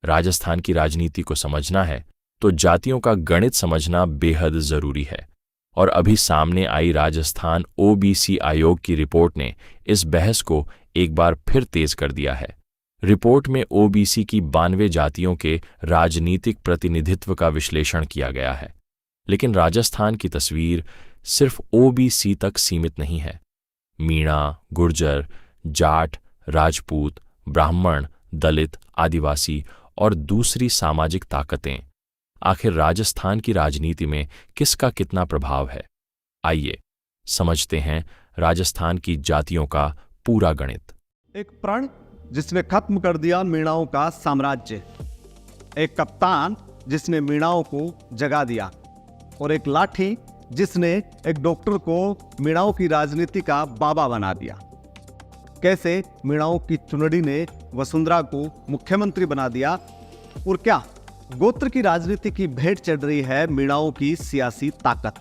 राजस्थान की राजनीति को समझना है तो जातियों का गणित समझना बेहद जरूरी है। और अभी सामने आई राजस्थान ओबीसी आयोग की रिपोर्ट ने इस बहस को एक बार फिर तेज कर दिया है। रिपोर्ट में ओबीसी की 92 जातियों के राजनीतिक प्रतिनिधित्व का विश्लेषण किया गया है। लेकिन राजस्थान की तस्वीर सिर्फ ओबीसी तक सीमित नहीं है। मीणा, गुर्जर, जाट, राजपूत, ब्राह्मण, दलित, आदिवासी और दूसरी सामाजिक ताकतें, आखिर राजस्थान की राजनीति में किसका कितना प्रभाव है? आइए समझते हैं राजस्थान की जातियों का पूरा गणित। एक प्रण जिसने खत्म कर दिया मीणाओं का साम्राज्य, एक कप्तान जिसने मीणाओं को जगा दिया, और एक लाठी जिसने एक डॉक्टर को मीणाओं की राजनीति का बाबा बना दिया। कैसे मीणाओं की चुनरी ने वसुंधरा को मुख्यमंत्री बना दिया, और क्या गोत्र की राजनीति की भेंट चढ़ रही है मीणाओं की सियासी ताकत।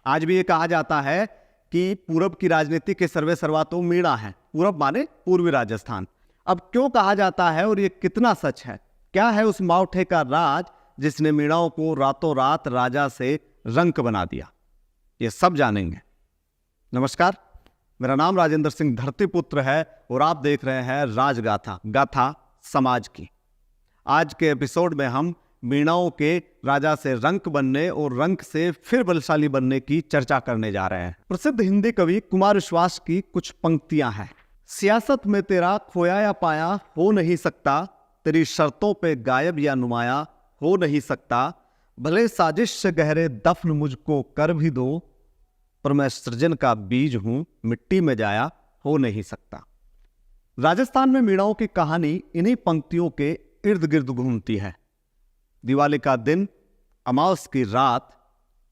आज भी ये कहा जाता है कि पूरब की राजनीति के सर्वे सर्वा तो मीणा है। पूरब माने पूर्वी राजस्थान। अब क्यों कहा जाता है और ये कितना सच है? क्या है उस मावठे का राज जिसने मीणाओं को रातों रात राजा से रंक बना दिया? ये सब जानेंगे। नमस्कार, मेरा नाम राजेंद्र सिंह धरतीपुत्र है और आप देख रहे हैं राजगाथा, गाथा समाज की। आज के एपिसोड में हम मीणाओं के राजा से रंक बनने और रंक से फिर बलशाली बनने की चर्चा करने जा रहे हैं। प्रसिद्ध हिंदी कवि कुमार विश्वास की कुछ पंक्तियां हैं। सियासत में तेरा खोया या पाया हो नहीं सकता, तेरी शर्तों पे गायब या नुमाया हो नहीं सकता, भले साजिश से गहरे दफन मुझको कर भी दो, पर मैं सृजन का बीज हूं, मिट्टी में जाया हो नहीं सकता। राजस्थान में मीणाओं की कहानी इन्हीं पंक्तियों के इर्द गिर्द घूमती है। दिवाली का दिन, अमावस की रात,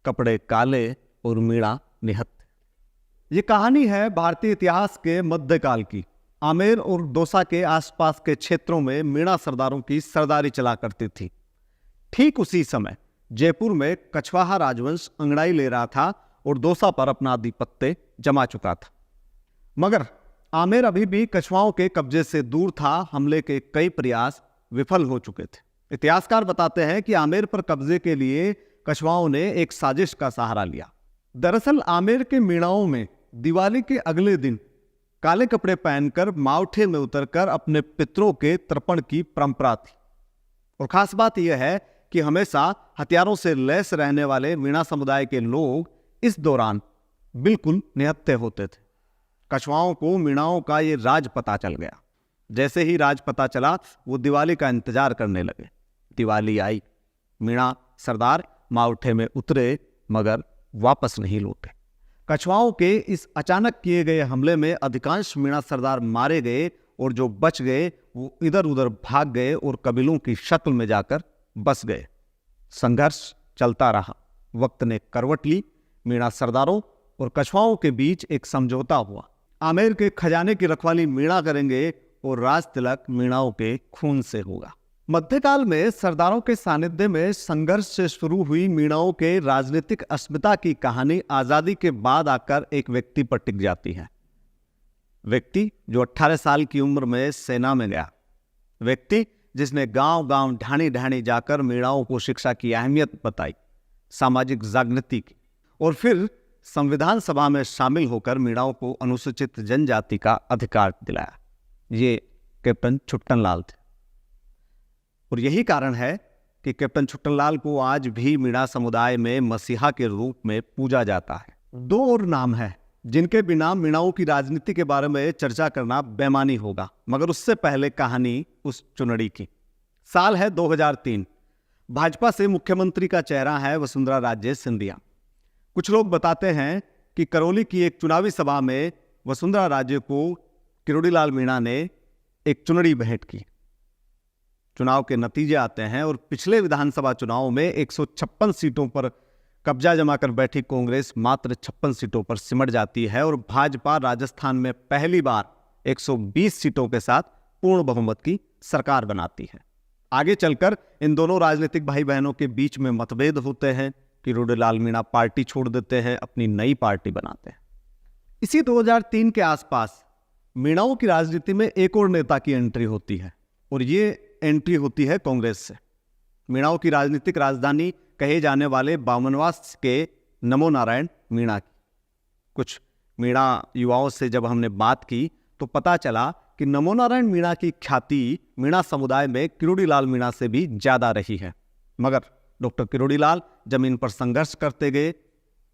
कपड़े काले और मीणा निहत्थे। ये कहानी है भारतीय इतिहास के मध्यकाल की। आमेर और दौसा के आसपास के क्षेत्रों में मीणा सरदारों की सरदारी चला करती थी। ठीक उसी समय जयपुर में कछवाहा राजवंश अंगड़ाई ले रहा था और दौसा पर अपना आधिपत्य जमा चुका था। मगर आमेर अभी भी कछवाओं के कब्जे से दूर था। हमले के कई प्रयास विफल हो चुके थे। इतिहासकार बताते हैं कि आमेर पर कब्जे के लिए कछवाओं ने एक साजिश का सहारा लिया। दरअसल आमेर के मीणाओं में दिवाली के अगले दिन काले कपड़े पहनकर मावठे में उतरकर अपने पितरों के तर्पण की परंपरा थी। और खास बात यह है कि हमेशा हथियारों से लैस रहने वाले मीणा समुदाय के लोग इस दौरान बिल्कुल निहत्थे होते थे। कछवाओं को मीणाओं का ये राज पता चल गया। जैसे ही राज पता चला, वो दिवाली का इंतजार करने लगे। दिवाली आई, मीणा सरदार मावठे में उतरे मगर वापस नहीं लौटे। कछवाओं के इस अचानक किए गए हमले में अधिकांश मीणा सरदार मारे गए और जो बच गए वो इधर उधर भाग गए और कबीलों की शक्ल में जाकर बस गए। संघर्ष चलता रहा। वक्त ने करवट ली। मीणा सरदारों और कछवाओं के बीच एक समझौता हुआ। आमेर के खजाने की रखवाली मीणा करेंगे और राज तिलक मीणाओं के खून से होगा। मध्यकाल में सरदारों के सानिध्य में संघर्ष से शुरू हुई मीणाओं के राजनीतिक अस्मिता की कहानी आजादी के बाद आकर एक व्यक्ति पर टिक जाती है। व्यक्ति जो 18 साल की उम्र में सेना में गया। व्यक्ति जिसने गांव गांव ढाणी ढाणी जाकर मीणाओं को शिक्षा की अहमियत बताई, सामाजिक जागृति की, और फिर संविधान सभा में शामिल होकर मीणाओं को अनुसूचित जनजाति का अधिकार दिलाया। ये कैप्टन छुट्टनलाल थे। और यही कारण है कि कैप्टन छुट्टनलाल को आज भी मीणा समुदाय में मसीहा के रूप में पूजा जाता है। दो और नाम है जिनके बिना मीणाओं की राजनीति के बारे में चर्चा करना बेमानी होगा, मगर उससे पहले कहानी उस चुनरी की। साल है 2003। भाजपा से मुख्यमंत्री का चेहरा है वसुंधरा राजे सिंधिया। कुछ लोग बताते हैं कि करौली की एक चुनावी सभा में वसुंधरा राजे को किरोड़ीलाल मीणा ने एक चुनरी भेंट की। चुनाव के नतीजे आते हैं और पिछले विधानसभा चुनाव में 156 सीटों पर कब्जा जमाकर बैठी कांग्रेस मात्र 56 सीटों पर सिमट जाती है और भाजपा राजस्थान में पहली बार 120 सीटों के साथ पूर्ण बहुमत की सरकार बनाती है। आगे चलकर इन दोनों राजनीतिक भाई बहनों के बीच में मतभेद होते हैं। किरोड़ीलाल मीणा पार्टी छोड़ देते हैं, अपनी नई पार्टी बनाते हैं। इसी 2003 के आसपास मीणाओं की राजनीति में एक और नेता की एंट्री होती है और ये एंट्री होती है कांग्रेस से। मीणाओं की राजनीतिक राजधानी कहे जाने वाले बामनवास के नमो नारायण मीणा की। कुछ मीणा युवाओं से जब हमने बात की तो पता चला कि नमो नारायण मीणा की ख्याति मीणा समुदाय में किरोड़ीलाल मीणा से भी ज्यादा रही है। मगर डॉक्टर किरोड़ीलाल जमीन पर संघर्ष करते गए,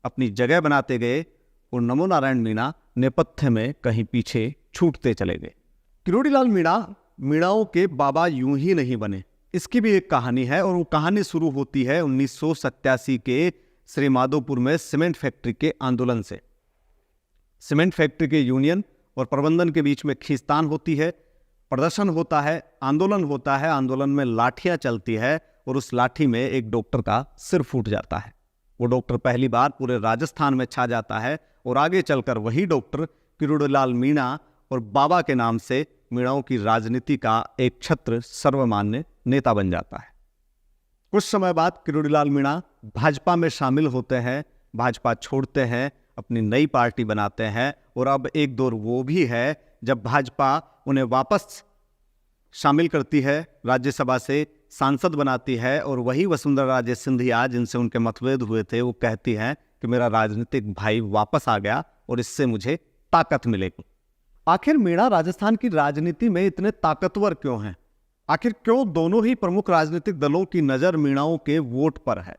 अपनी जगह बनाते गए और नमो नारायण मीणा नेपथ्य में कहीं पीछे छूटते चले गए। किरोड़ीलाल मीणा मीणाओं के बाबा यूं ही नहीं बने, इसकी भी एक कहानी है और वो कहानी शुरू होती है 1987 के श्री माधोपुर में सीमेंट फैक्ट्री के आंदोलन से। सीमेंट फैक्ट्री के यूनियन और प्रबंधन के बीच में खींचतान होती है, प्रदर्शन होता है, आंदोलन होता है, आंदोलन में लाठियां चलती है और उस लाठी में एक डॉक्टर का सिर फूट जाता है। वो डॉक्टर पहली बार पूरे राजस्थान में छा जाता है और आगे चलकर वही डॉक्टर किरोड़ीलाल मीणा और बाबा के नाम से मीणाओं की राजनीति का एक छत्र सर्वमान्य नेता बन जाता है। कुछ समय बाद किरोड़ीलाल मीणा भाजपा में शामिल होते हैं, भाजपा छोड़ते हैं, अपनी नई पार्टी बनाते हैं और अब एक दौर वो भी है जब भाजपा उन्हें वापस शामिल करती है, राज्यसभा से सांसद बनाती है और वही वसुंधरा राजे सिंधिया जिनसे उनके मतभेद हुए थे वो कहती हैं कि मेरा राजनीतिक भाई वापस आ गया और इससे मुझे ताकत मिलेगी। आखिर मीणा राजस्थान की राजनीति में इतने ताकतवर क्यों हैं? आखिर क्यों दोनों ही प्रमुख राजनीतिक दलों की नजर मीणाओं के वोट पर है?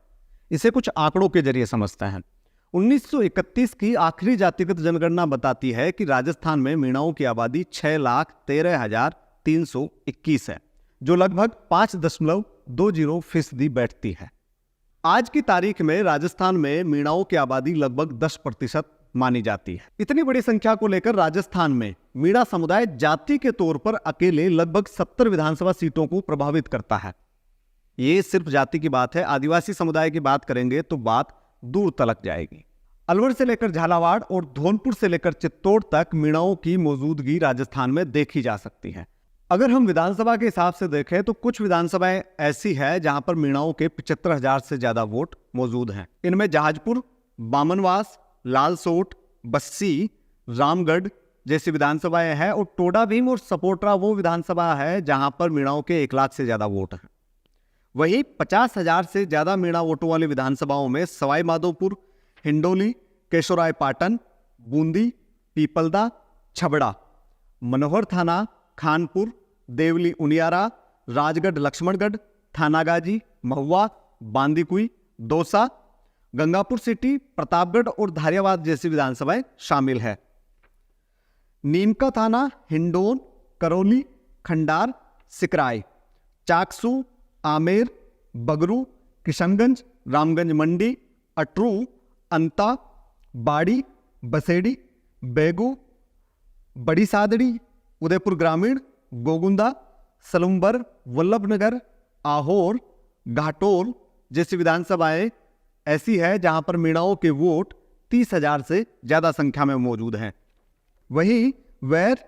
इसे कुछ आंकड़ों के जरिए समझते हैं। 1931 की आखिरी जातिगत जनगणना बताती है कि राजस्थान में मीणाओं की आबादी 6,13,321 है, जो लगभग 5.20% बैठती है। आज की तारीख में राजस्थान में मीणाओं की आबादी लगभग 10% मानी जाती है। इतनी बड़ी संख्या को लेकर राजस्थान में मीणा समुदाय जाति के तौर पर अकेले लगभग 70 विधानसभा सीटों को प्रभावित करता है। ये सिर्फ जाति की बात है, आदिवासी समुदाय की बात करेंगे तो बात दूर तलक जाएगी। अलवर से लेकर झालावाड़ और धौलपुर से लेकर चित्तौड़ तक मीणाओं की मौजूदगी राजस्थान में देखी जा सकती है। अगर हम विधानसभा के हिसाब से देखें तो कुछ विधानसभाएं ऐसी है जहां पर मीणाओं के 75,000 से ज्यादा वोट मौजूद हैं। इनमें जहाजपुर, बामनवास, लालसोट, बस्सी, रामगढ़ जैसी विधानसभाएं हैं और टोडा भीम और सपोटरा वो विधानसभा है जहां पर मीणाओं के 1 लाख से ज्यादा वोट हैं। वहीं 50,000 से ज्यादा मीणा वोटों वाली विधानसभाओं में सवाई माधोपुर, हिंडोली, केशोरायपाटन, बूंदी, पीपलदा, छबड़ा, मनोहर थाना, खानपुर, देवली उनियारा, राजगढ़ लक्ष्मणगढ़, थानागाजी, महुआ, बांदीकुई, दौसा, गंगापुर सिटी, प्रतापगढ़ और धारियावाद जैसी विधानसभाएं शामिल है। नीमका थाना, हिंडोन, करौली, खंडार, सिकराय, चाकसू, आमेर, बगरू, किशनगंज, रामगंज मंडी, अटरू, अंता, बाड़ी, बसेड़ी, बेगू, बड़ी सादड़ी, उदयपुर ग्रामीण, गोगुंदा, सलुम्बर, वल्लभनगर, आहोर, घाटोल जैसी विधानसभाएं ऐसी है जहां पर मीणाओं के वोट 30,000 से ज्यादा संख्या में मौजूद हैं। वहीं वैर,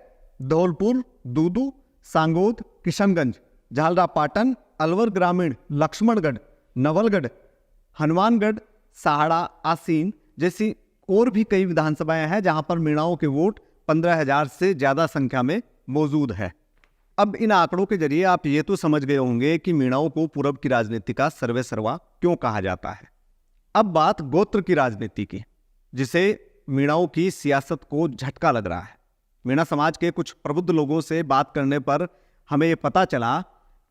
धौलपुर, दूदू, सांगोद, किशनगंज, झालरापाटन, अलवर ग्रामीण, लक्ष्मणगढ़, नवलगढ़, हनुमानगढ़, सहाड़ा, आसीन जैसी और भी कई विधानसभाएं हैं जहां पर मीणाओं के वोट 15,000 से ज्यादा संख्या में मौजूद है। अब इन आंकड़ों के जरिए आप ये तो समझ गए होंगे कि मीणाओं को पूरब की राजनीति का सर्वे सर्वा क्यों कहा जाता है। अब बात गोत्र की राजनीति की, जिसे मीणाओं की सियासत को झटका लग रहा है। मीणा समाज के कुछ प्रबुद्ध लोगों से बात करने पर हमें यह पता चला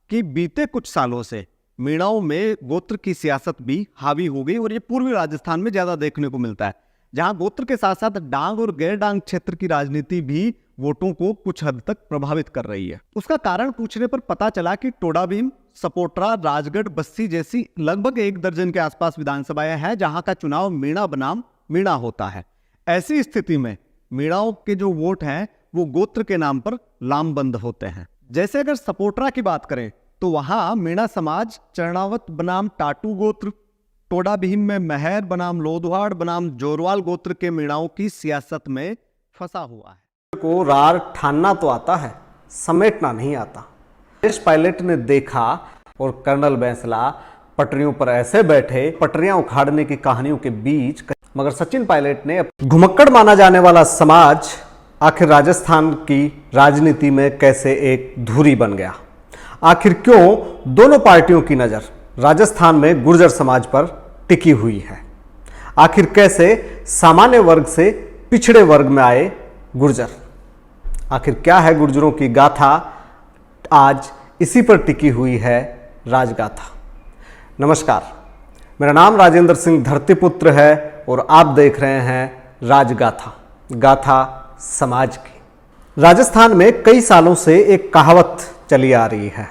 कि बीते कुछ सालों से मीणाओं में गोत्र की सियासत भी हावी हो गई और ये पूर्वी राजस्थान में ज्यादा देखने को मिलता है, जहां गोत्र के साथ साथ डांग और गैर डांग क्षेत्र की राजनीति भी वोटों को कुछ हद तक प्रभावित कर रही है। उसका कारण पूछने पर पता चला कि टोडा भीम, सपोटरा, राजगढ़, बस्सी जैसी लगभग 1 दर्जन के आसपास विधानसभाएं हैं जहां का चुनाव मीणा बनाम मीणा होता है। ऐसी स्थिति में मीणाओं के जो वोट हैं वो गोत्र के नाम पर लामबंद होते हैं। जैसे अगर सपोटरा की बात करें तो वहां मीणा समाज चरणावत बनाम टाटू गोत्र, टोडा भीम में महर बनाम लोधवाड़ बनाम जोरवाल गोत्र के मीणाओं की सियासत में फंसा हुआ है। को रार ठानना तो आता है, समेटना नहीं आता। देश पायलट ने देखा और कर्नल बैंसला पटरियों पर ऐसे बैठे, पटरियां उखाड़ने की कहानियों के बीच, मगर सचिन पायलट ने घुमक्कड़ माना जाने वाला समाज आखिर राजस्थान की राजनीति में कैसे एक धुरी बन गया। आखिर क्यों दोनों पार्टियों की नजर राजस्थान में गुर्जर समाज पर टिकी हुई है? आखिर कैसे सामान्य वर्ग से पिछड़े वर्ग में आए गुर्जर? आखिर क्या है गुर्जरों की गाथा? आज इसी पर टिकी हुई है राजगाथा। नमस्कार, मेरा नाम राजेंद्र सिंह धरतीपुत्र है और आप देख रहे हैं राजगाथा, गाथा समाज की। राजस्थान में कई सालों से एक कहावत चली आ रही है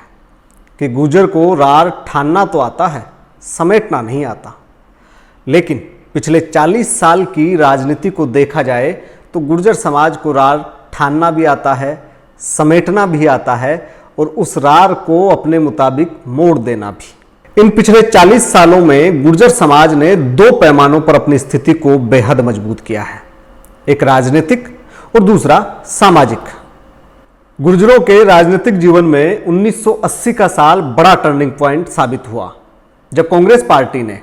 कि गुर्जर को रार ठानना तो आता है, समेटना नहीं आता। लेकिन पिछले 40 साल की राजनीति को देखा जाए तो गुर्जर समाज को रार ठानना भी आता है, समेटना भी आता है और उस रार को अपने मुताबिक मोड़ देना भी। इन पिछले 40 सालों में गुर्जर समाज ने दो पैमानों पर अपनी स्थिति को बेहद मजबूत किया है, एक राजनीतिक और दूसरा सामाजिक। गुर्जरों के राजनीतिक जीवन में 1980 का साल बड़ा टर्निंग पॉइंट साबित हुआ, जब कांग्रेस पार्टी ने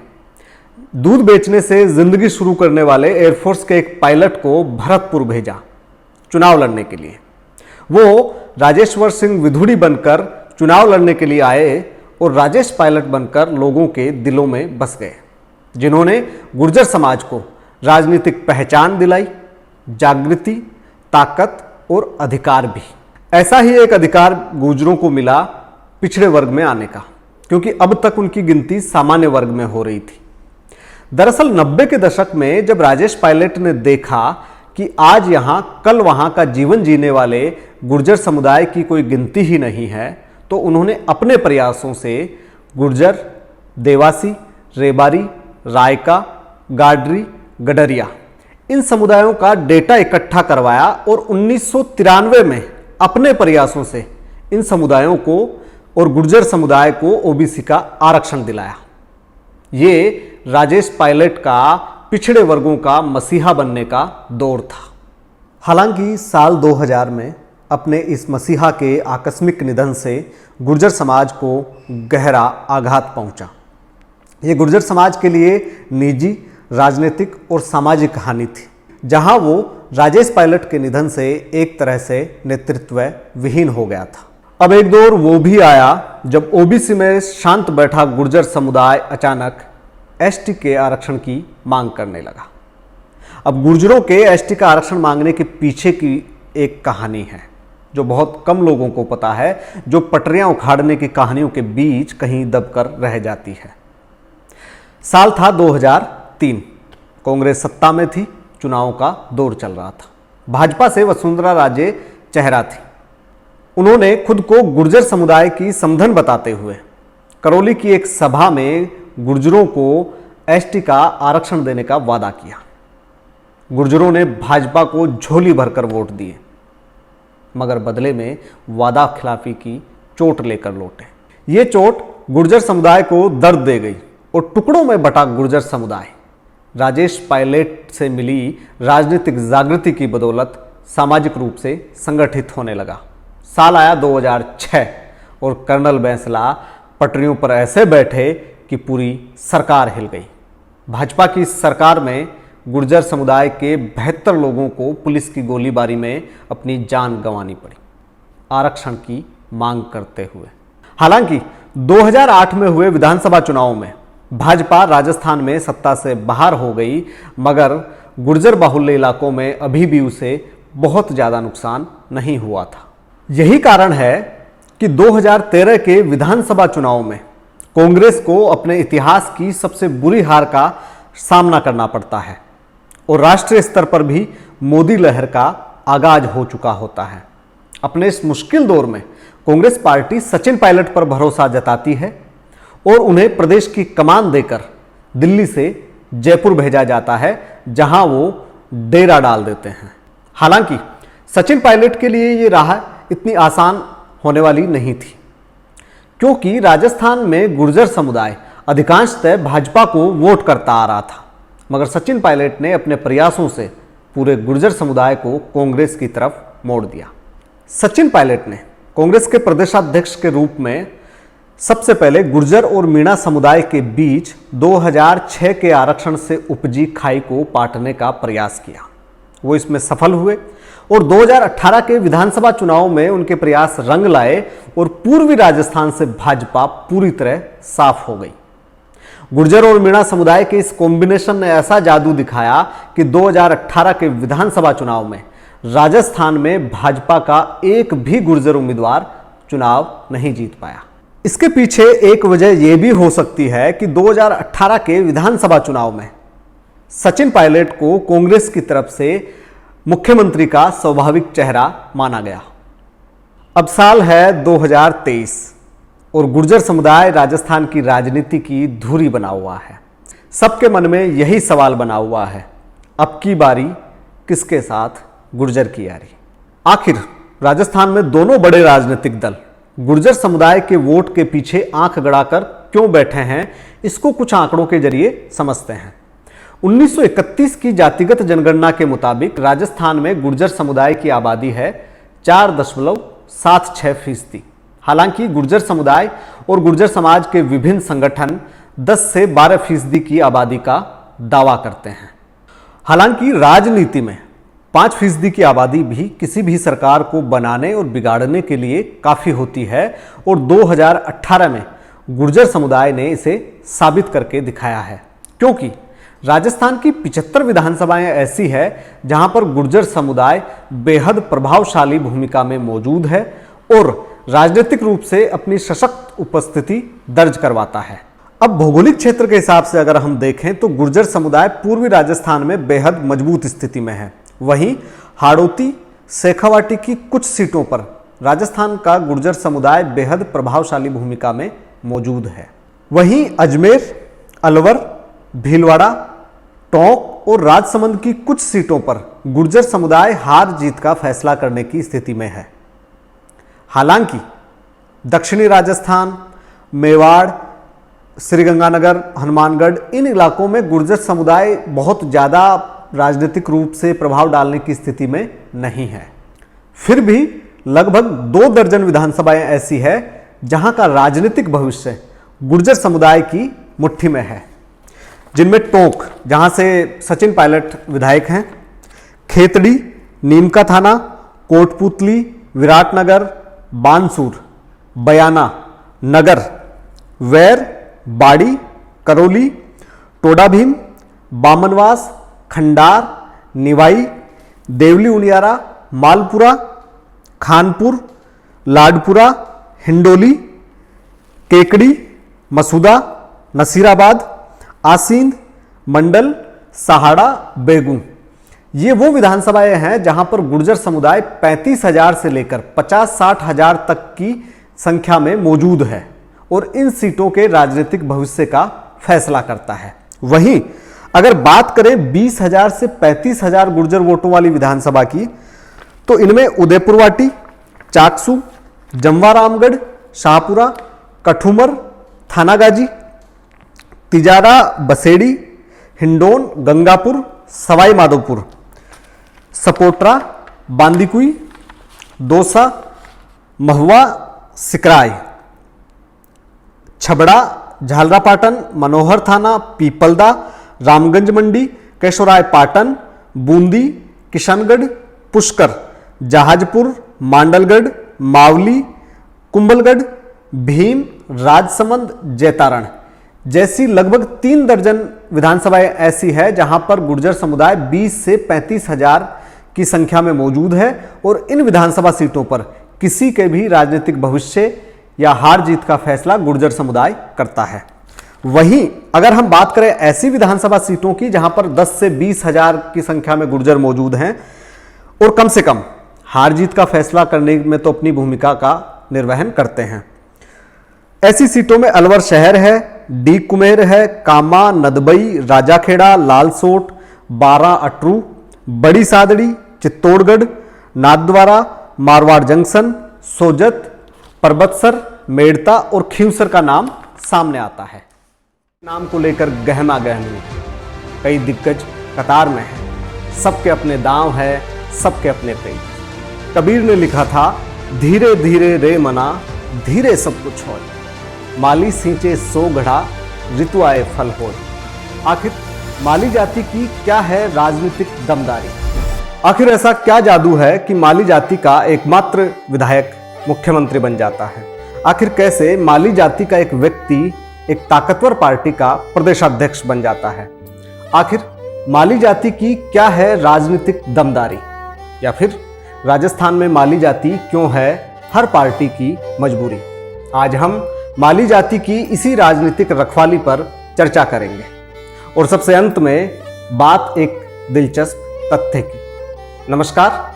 दूध बेचने से जिंदगी शुरू करने वाले एयरफोर्स के एक पायलट को भरतपुर भेजा चुनाव लड़ने के लिए। वो राजेश्वर सिंह विधुड़ी बनकर चुनाव लड़ने के लिए आए और राजेश पायलट बनकर लोगों के दिलों में बस गए, जिन्होंने गुर्जर समाज को राजनीतिक पहचान दिलाई, जागृति, ताकत और अधिकार भी। ऐसा ही एक अधिकार गुर्जरों को मिला पिछड़े वर्ग में आने का, क्योंकि अब तक उनकी गिनती सामान्य वर्ग में हो रही थी। दरअसल 90 के दशक में जब राजेश पायलट ने देखा कि आज यहां कल वहां का जीवन जीने वाले गुर्जर समुदाय की कोई गिनती ही नहीं है, तो उन्होंने अपने प्रयासों से गुर्जर, देवासी, रेबारी, रायका, गाडरी, गडरिया इन समुदायों का डेटा इकट्ठा करवाया और 1993 में अपने प्रयासों से इन समुदायों को और गुर्जर समुदाय को ओबीसी का आरक्षण दिलाया। ये राजेश पायलट का पिछड़े वर्गों का मसीहा बनने का दौर था। हालांकि साल 2000 में अपने इस मसीहा के आकस्मिक निधन से गुर्जर समाज को गहरा आघात पहुंचा। ये गुर्जर समाज के लिए निजी, राजनीतिक और सामाजिक हानि थी, जहां वो राजेश पायलट के निधन से एक तरह से नेतृत्व विहीन हो गया था। अब एक दौर वो भी आया जब ओबीसी में शांत बैठा गुर्जर समुदाय अचानक एसटी के आरक्षण की मांग करने लगा। अब गुर्जरों के एसटी का आरक्षण मांगने के पीछे की एक कहानी है जो बहुत कम लोगों को पता है, जो पटरियां उखाड़ने की कहानियों के बीच कहीं दबकर रह जाती है। साल था 2003, कांग्रेस सत्ता में थी, चुनावों का दौर चल रहा था। भाजपा से वसुंधरा राजे चेहरा थी। उन्होंने खुद को गुर्जर समुदाय की समधन बताते हुए करौली की एक सभा में गुर्जरों को एसटी का आरक्षण देने का वादा किया। गुर्जरों ने भाजपा को झोली भरकर वोट दिए, मगर बदले में वादा खिलाफी की चोट लेकर लौटे। ये चोट गुर्जर समुदाय को दर्द दे गई और टुकड़ों में बटा गुर्जर समुदाय राजेश पायलट से मिली राजनीतिक जागृति की बदौलत सामाजिक रूप से संगठित होने लगा। साल आया 2006 और कर्नल बैंसला पटरियों पर ऐसे बैठे कि पूरी सरकार हिल गई। भाजपा की सरकार में गुर्जर समुदाय के 72 लोगों को पुलिस की गोलीबारी में अपनी जान गंवानी पड़ी, आरक्षण की मांग करते हुए। हालांकि 2008 में हुए विधानसभा चुनाव में भाजपा राजस्थान में सत्ता से बाहर हो गई, मगर गुर्जर बाहुल्य इलाकों में अभी भी उसे बहुत ज़्यादा नुकसान नहीं हुआ था। यही कारण है कि 2013 के विधानसभा चुनाव में कांग्रेस को अपने इतिहास की सबसे बुरी हार का सामना करना पड़ता है और राष्ट्रीय स्तर पर भी मोदी लहर का आगाज हो चुका होता है। अपने इस मुश्किल दौर में कांग्रेस पार्टी सचिन पायलट पर भरोसा जताती है और उन्हें प्रदेश की कमान देकर दिल्ली से जयपुर भेजा जाता है, जहां वो डेरा डाल देते हैं। हालांकि सचिन पायलट के लिए ये राह इतनी आसान होने वाली नहीं थी, क्योंकि राजस्थान में गुर्जर समुदाय अधिकांशतः भाजपा को वोट करता आ रहा था। मगर सचिन पायलट ने अपने प्रयासों से पूरे गुर्जर समुदाय को कांग्रेस की तरफ मोड़ दिया। सचिन पायलट ने कांग्रेस के प्रदेशाध्यक्ष के रूप में सबसे पहले गुर्जर और मीणा समुदाय के बीच 2006 के आरक्षण से उपजी खाई को पाटने का प्रयास किया। वो इसमें सफल हुए और 2018 के विधानसभा चुनाव में उनके प्रयास रंग लाए और पूर्वी राजस्थान से भाजपा पूरी तरह साफ हो गई। गुर्जर और मीणा समुदाय के इस कॉम्बिनेशन ने ऐसा जादू दिखाया कि 2018 के विधानसभा चुनाव में राजस्थान में भाजपा का एक भी गुर्जर उम्मीदवार चुनाव नहीं जीत पाया। इसके पीछे एक वजह यह भी हो सकती है कि 2018 के विधानसभा चुनाव में सचिन पायलट को कांग्रेस की तरफ से मुख्यमंत्री का स्वाभाविक चेहरा माना गया। अब साल है 2023 और गुर्जर समुदाय राजस्थान की राजनीति की धुरी बना हुआ है। सबके मन में यही सवाल बना हुआ है, अब की बारी किसके साथ गुर्जर की यारी। आखिर राजस्थान में दोनों बड़े राजनीतिक दल गुर्जर समुदाय के वोट के पीछे आंख गड़ाकर क्यों बैठे हैं, इसको कुछ आंकड़ों के जरिए समझते हैं। 1931 की जातिगत जनगणना के मुताबिक राजस्थान में गुर्जर समुदाय की आबादी है 4.76%। हालांकि गुर्जर समुदाय और गुर्जर समाज के विभिन्न संगठन 10 से 12% की आबादी का दावा करते हैं। हालांकि राजनीति में 5% की आबादी भी किसी भी सरकार को बनाने और बिगाड़ने के लिए काफी होती है और 2018 में गुर्जर समुदाय ने इसे साबित करके दिखाया है, क्योंकि राजस्थान की 75 विधानसभाएं ऐसी है जहां पर गुर्जर समुदाय बेहद प्रभावशाली भूमिका में मौजूद है और राजनीतिक रूप से अपनी सशक्त उपस्थिति दर्ज करवाता है। अब भौगोलिक क्षेत्र के हिसाब से अगर हम देखें तो गुर्जर समुदाय पूर्वी राजस्थान में बेहद मजबूत स्थिति में है। वहीं हाड़ौती, शेखावाटी की कुछ सीटों पर राजस्थान का गुर्जर समुदाय बेहद प्रभावशाली भूमिका में मौजूद है। वहीं अजमेर, अलवर, भीलवाड़ा, टोंक और राजसमंद की कुछ सीटों पर गुर्जर समुदाय हार जीत का फैसला करने की स्थिति में है। हालांकि दक्षिणी राजस्थान, मेवाड़, श्रीगंगानगर, हनुमानगढ़, इन इलाकों में गुर्जर समुदाय बहुत ज़्यादा राजनीतिक रूप से प्रभाव डालने की स्थिति में नहीं है। फिर भी लगभग 2 दर्जन विधानसभाएं ऐसी है जहां का राजनीतिक भविष्य गुर्जर समुदाय की मुट्ठी में है, जिनमें टोंक, जहां से सचिन पायलट विधायक हैं, खेतड़ी, नीमका थाना, कोटपुतली, विराटनगर, बानसूर, बयाना, नगर, वैर, बाड़ी, करौली, टोडा भीम, बामनवास, खंडार, निवाई, देवली उनियारा, मालपुरा, खानपुर, लाडपुरा, हिंडोली, केकड़ी, मसूदा, नसीराबाद, आसींद, मंडल, सहाड़ा, बेगू, ये वो विधानसभाएं हैं जहां पर गुर्जर समुदाय 35,000 से लेकर 50-60 हजार तक की संख्या में मौजूद है और इन सीटों के राजनीतिक भविष्य का फैसला करता है। वहीं अगर बात करें 20,000 से 35,000 गुर्जर वोटों वाली विधानसभा की, तो इनमें उदयपुरवाटी, चाकसू, जमवारामगढ़, शाहपुरा, कठुमर, थानागाजी, तिजारा, बसेड़ी, हिंडोन, गंगापुर, सवाई माधोपुर, सपोट्रा, बांदीकुई, दौसा, महुआ, सिकराय, छबड़ा, झालरापाटन, मनोहर थाना, पीपलदा, रामगंज मंडी, केशोराय पाटन, बूंदी, किशनगढ़, पुष्कर, जहाजपुर, मांडलगढ़, मावली, कुंभलगढ़, भीम, राजसमंद, जैतारण जैसी लगभग 3 दर्जन विधानसभाएं ऐसी है जहां पर गुर्जर समुदाय 20 से 35 हजार की संख्या में मौजूद है और इन विधानसभा सीटों पर किसी के भी राजनीतिक भविष्य या हार जीत का फैसला गुर्जर समुदाय करता है। वहीं अगर हम बात करें ऐसी विधानसभा सीटों की जहां पर 10 से 20 हजार की संख्या में गुर्जर मौजूद हैं और कम से कम हार जीत का फैसला करने में तो अपनी भूमिका का निर्वहन करते हैं, ऐसी सीटों में अलवर शहर है, डी कुमेर है, कामा, नदबई, राजाखेड़ा, लालसोट, बारा अटरू, बड़ी सादड़ी, चित्तौड़गढ़, नाथद्वारा, मारवाड़ जंक्शन, सोजत, परबतसर, मेड़ता और खींवसर का नाम सामने आता है। नाम को लेकर गहमा गहमी, कई दिग्गज कतार में है, सबके अपने दांव है, सबके अपने तेज। कबीर ने लिखा था, धीरे धीरे रे मना, धीरे सब कुछ हो, माली सींचे 100 घड़ा, ऋतु आए फल हो। आखिर माली जाति की क्या है राजनीतिक दमदारी? आखिर ऐसा क्या जादू है कि माली जाति का एकमात्र विधायक मुख्यमंत्री बन जाता है? आखिर कैसे माली जाति का एक व्यक्ति एक ताकतवर पार्टी का प्रदेशाध्यक्ष बन जाता है? आखिर माली जाति की क्या है राजनीतिक दमदारी, या फिर राजस्थान में माली जाति क्यों है हर पार्टी की मजबूरी? आज हम माली जाति की इसी राजनीतिक रखवाली पर चर्चा करेंगे और सबसे अंत में बात एक दिलचस्प तथ्य की। नमस्कार,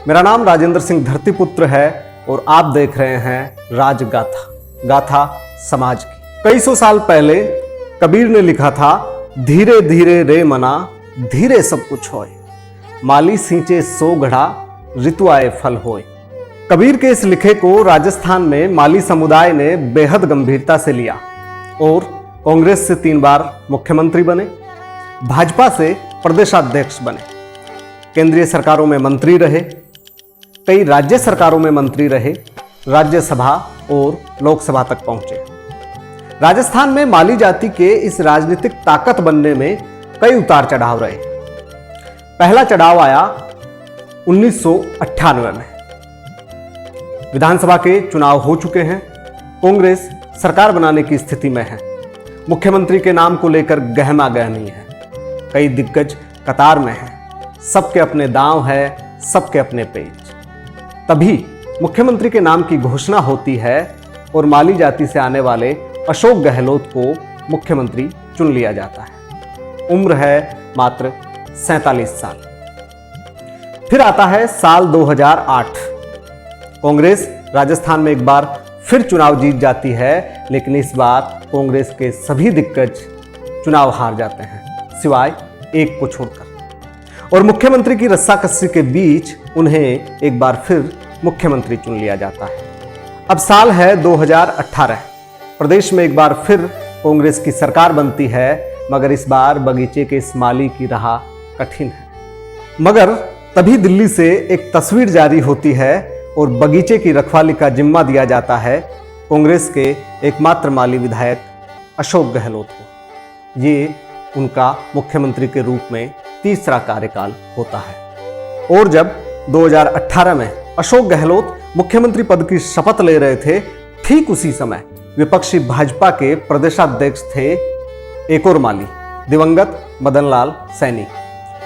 मेरा नाम राजेंद्र सिंह धरतीपुत्र है और आप देख रहे हैं राजगाथा, गाथा समाज की। कई सौ साल पहले कबीर ने लिखा था, धीरे धीरे रे मना धीरे सब कुछ होए, माली सींचे सो घड़ा ऋतु आए फल होए। कबीर के इस लिखे को राजस्थान में माली समुदाय ने बेहद गंभीरता से लिया और कांग्रेस से 3 बार मुख्यमंत्री बने, भाजपा से प्रदेशाध्यक्ष बने, केंद्रीय सरकारों में मंत्री रहे, कई राज्य सरकारों में मंत्री रहे, राज्यसभा और लोकसभा तक पहुंचे। राजस्थान में माली जाति के इस राजनीतिक ताकत बनने में कई उतार चढ़ाव रहे। पहला चढ़ाव आया 1998 में। विधानसभा के चुनाव हो चुके हैं, कांग्रेस सरकार बनाने की स्थिति में है, मुख्यमंत्री के नाम को लेकर गहमा गहमी है, कई दिग्गज कतार में हैं, सबके अपने दांव है, सबके अपने पेच। तभी मुख्यमंत्री के नाम की घोषणा होती है और माली जाति से आने वाले अशोक गहलोत को मुख्यमंत्री चुन लिया जाता है। उम्र है मात्र 47 साल। फिर आता है साल 2008। कांग्रेस राजस्थान में एक बार फिर चुनाव जीत जाती है, लेकिन इस बार कांग्रेस के सभी दिग्गज चुनाव हार जाते हैं, सिवाय एक को छोड़कर। और मुख्यमंत्री की रस्साकस्सी के बीच उन्हें एक बार फिर मुख्यमंत्री चुन लिया जाता है। अब साल है 2018। प्रदेश में एक बार फिर कांग्रेस की सरकार बनती है, मगर इस बार बगीचे के इस माली की राह कठिन है। मगर तभी दिल्ली से एक तस्वीर जारी होती है और बगीचे की रखवाली का जिम्मा दिया जाता है कांग्रेस के एकमात्र माली विधायक अशोक गहलोत को। ये उनका मुख्यमंत्री के रूप में तीसरा कार्यकाल होता है। और जब 2018 में अशोक गहलोत मुख्यमंत्री पद की शपथ ले रहे थे, ठीक उसी समय विपक्षी भाजपा के प्रदेशाध्यक्ष थे एक और माली, दिवंगत मदन लाल सैनी,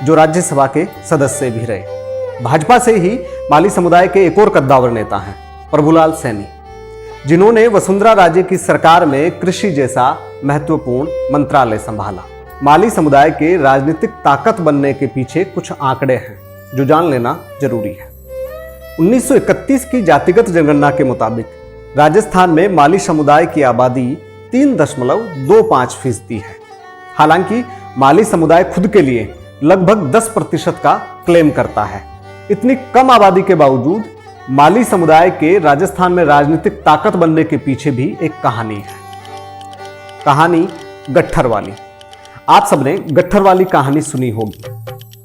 जो राज्यसभा के सदस्य भी रहे। भाजपा से ही माली समुदाय के एक और कद्दावर नेता हैं प्रभुलाल सैनी, जिन्होंने वसुंधरा राजे की सरकार में कृषि जैसा महत्वपूर्ण मंत्रालय संभाला। माली समुदाय के राजनीतिक ताकत बनने के पीछे कुछ आंकड़े हैं जो जान लेना जरूरी है। 1931 की जातिगत जनगणना के मुताबिक राजस्थान में माली समुदाय की आबादी 3.25% है। हालांकि माली समुदाय खुद के लिए लगभग 10% का क्लेम करता है। इतनी कम आबादी के बावजूद माली समुदाय के राजस्थान में राजनीतिक ताकत बनने के पीछे भी एक कहानी है, कहानी गट्ठर वाली। आप सबने गट्ठर वाली कहानी सुनी होगी।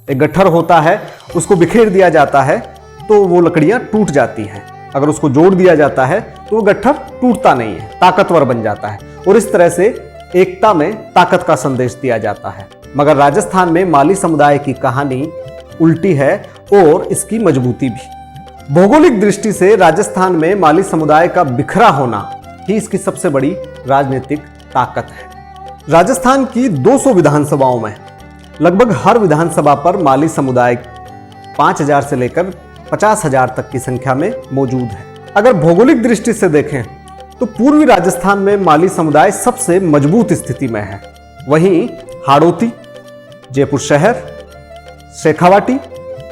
एक गट्ठर होता है, उसको बिखेर दिया जाता है तो वो लकड़ियां टूट जाती हैं। अगर उसको जोड़ दिया जाता है तो वो गट्ठर टूटता नहीं है, ताकतवर बन जाता है और इस तरह से एकता में ताकत का संदेश दिया जाता है। मगर राजस्थान में माली समुदाय की कहानी उल्टी है और इसकी मजबूती भी। भौगोलिक दृष्टि से राजस्थान में माली समुदाय का बिखरा होना ही इसकी सबसे बड़ी राजनीतिक ताकत है। राजस्थान की 200 विधानसभाओं में लगभग हर विधानसभा पर माली समुदाय 5000 से लेकर 50,000 तक की संख्या में मौजूद है। अगर भौगोलिक दृष्टि से देखें तो पूर्वी राजस्थान में माली समुदाय सबसे मजबूत स्थिति में है। वहीं हाड़ौती, जयपुर शहर, शेखावाटी